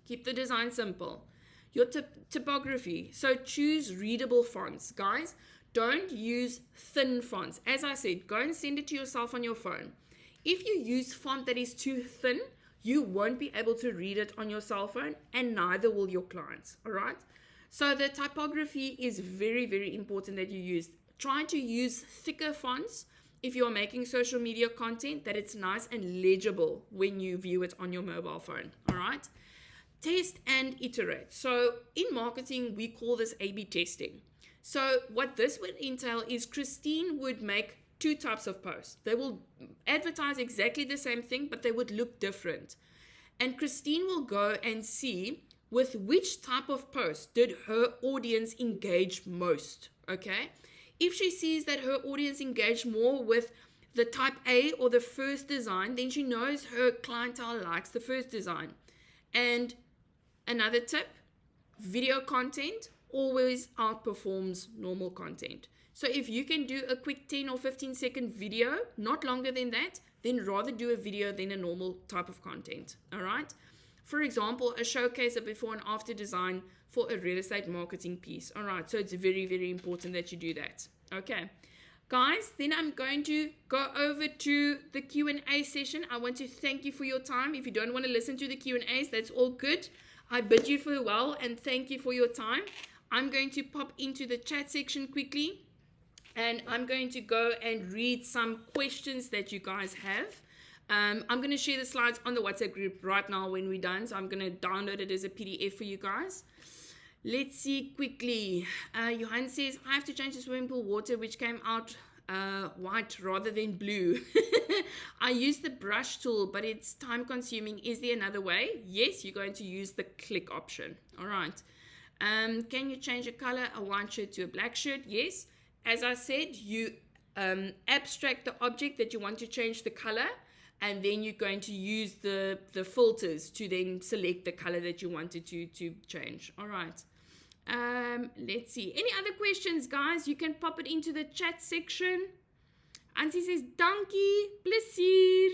Speaker 1: Keep the design simple. Your typography. So choose readable fonts, guys. Don't use thin fonts. As I said, go and send it to yourself on your phone. If you use font that is too thin, you won't be able to read it on your cell phone, and neither will your clients, all right? So the typography is very, very important that you use. Try to use thicker fonts if you're making social media content, that it's nice and legible when you view it on your mobile phone, all right? Test and iterate. So in marketing, we call this A/B testing. So what this would entail is Christine would make 2 types of posts. They will advertise exactly the same thing, but they would look different. And Christine will go and see with which type of post did her audience engage most, okay? If she sees that her audience engaged more with the type A or the first design, then she knows her clientele likes the first design. And another tip, video content always outperforms normal content. So if you can do a quick 10 or 15 second video, not longer than that, then rather do a video than a normal type of content, all right? For example, a showcase, a before and after design for a real estate marketing piece. All right, so it's very, very important that you do that. Okay, guys, then I'm going to go over to the Q&A session. I want to thank you for your time. If you don't want to listen to the Q&As, that's all good. I bid you farewell and thank you for your time. I'm going to pop into the chat section quickly, and I'm going to go and read some questions that you guys have. I'm going to share the slides on the WhatsApp group right now when we're done. So I'm going to download it as a PDF for you guys. Let's see quickly. Johan says, I have to change the swimming pool water, which came out white rather than blue. I use the brush tool, but it's time consuming. Is there another way? Yes, you're going to use the click option. All right. Can you change a color, a white shirt to a black shirt? Yes. As I said, you abstract the object that you want to change the color, and then you're going to use the filters to then select the color that you wanted to change. All right. Let's see. Any other questions, guys? You can pop it into the chat section. Ansie says, Dankie, plezier.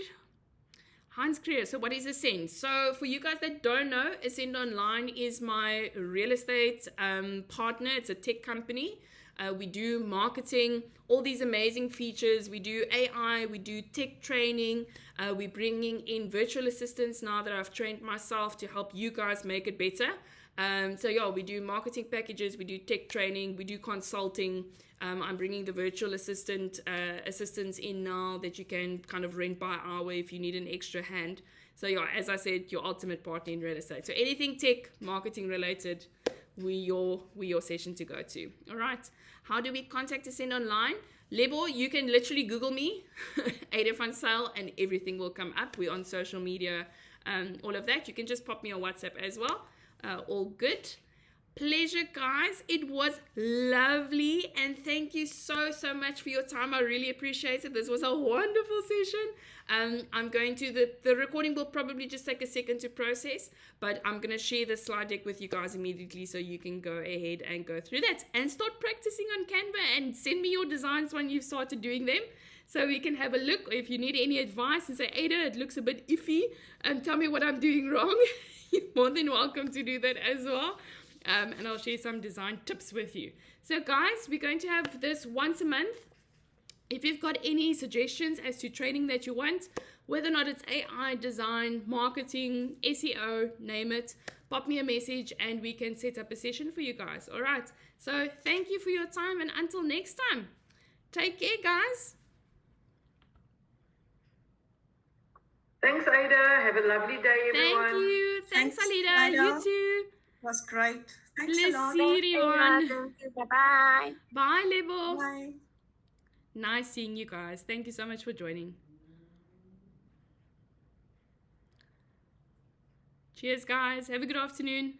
Speaker 1: Hans Creer, so what is Ascend? So for you guys that don't know, Ascend Online is my real estate partner. It's a tech company. We do marketing, all these amazing features. We do AI, we do tech training. We're bringing in virtual assistants now that I've trained myself to help you guys make it better. So yeah, we do marketing packages, we do tech training, we do consulting. I'm bringing the virtual assistants in now that you can kind of rent by hour if you need an extra hand. So yeah, as I said, your ultimate partner in real estate. So anything tech, marketing related, we your session to go to. All right. How do we contact Ascend Online? Lebo, you can literally Google me, Eide van Zyl, and everything will come up. We're on social media, all of that. You can just pop me on WhatsApp as well. All good. Pleasure, guys. It was lovely, and thank you so much for your time. I really appreciate it. This was a wonderful session. I'm going to the recording will probably just take a second to process, but I'm going to share the slide deck with you guys immediately so you can go ahead and go through that and start practicing on Canva and send me your designs when you've started doing them so we can have a look. If you need any advice and say, Ada, it looks a bit iffy, and tell me what I'm doing wrong, you're more than welcome to do that as well. And I'll share some design tips with you. So guys, we're going to have this once a month. If you've got any suggestions as to training that you want, whether or not it's AI, design, marketing, SEO, name it, pop me a message and we can set up a session for you guys. All right. So thank you for your time, and until next time, take care, guys.
Speaker 2: Thanks, Ida. Have a lovely day, everyone.
Speaker 1: Thank you. Thanks, Alida. You too.
Speaker 3: It was great. Thanks a
Speaker 1: Let's
Speaker 3: lot.
Speaker 1: see everyone.
Speaker 4: Bye-bye.
Speaker 1: Bye, Lebo.
Speaker 3: Bye.
Speaker 1: Nice seeing you guys. Thank you so much for joining. Cheers, guys. Have a good afternoon.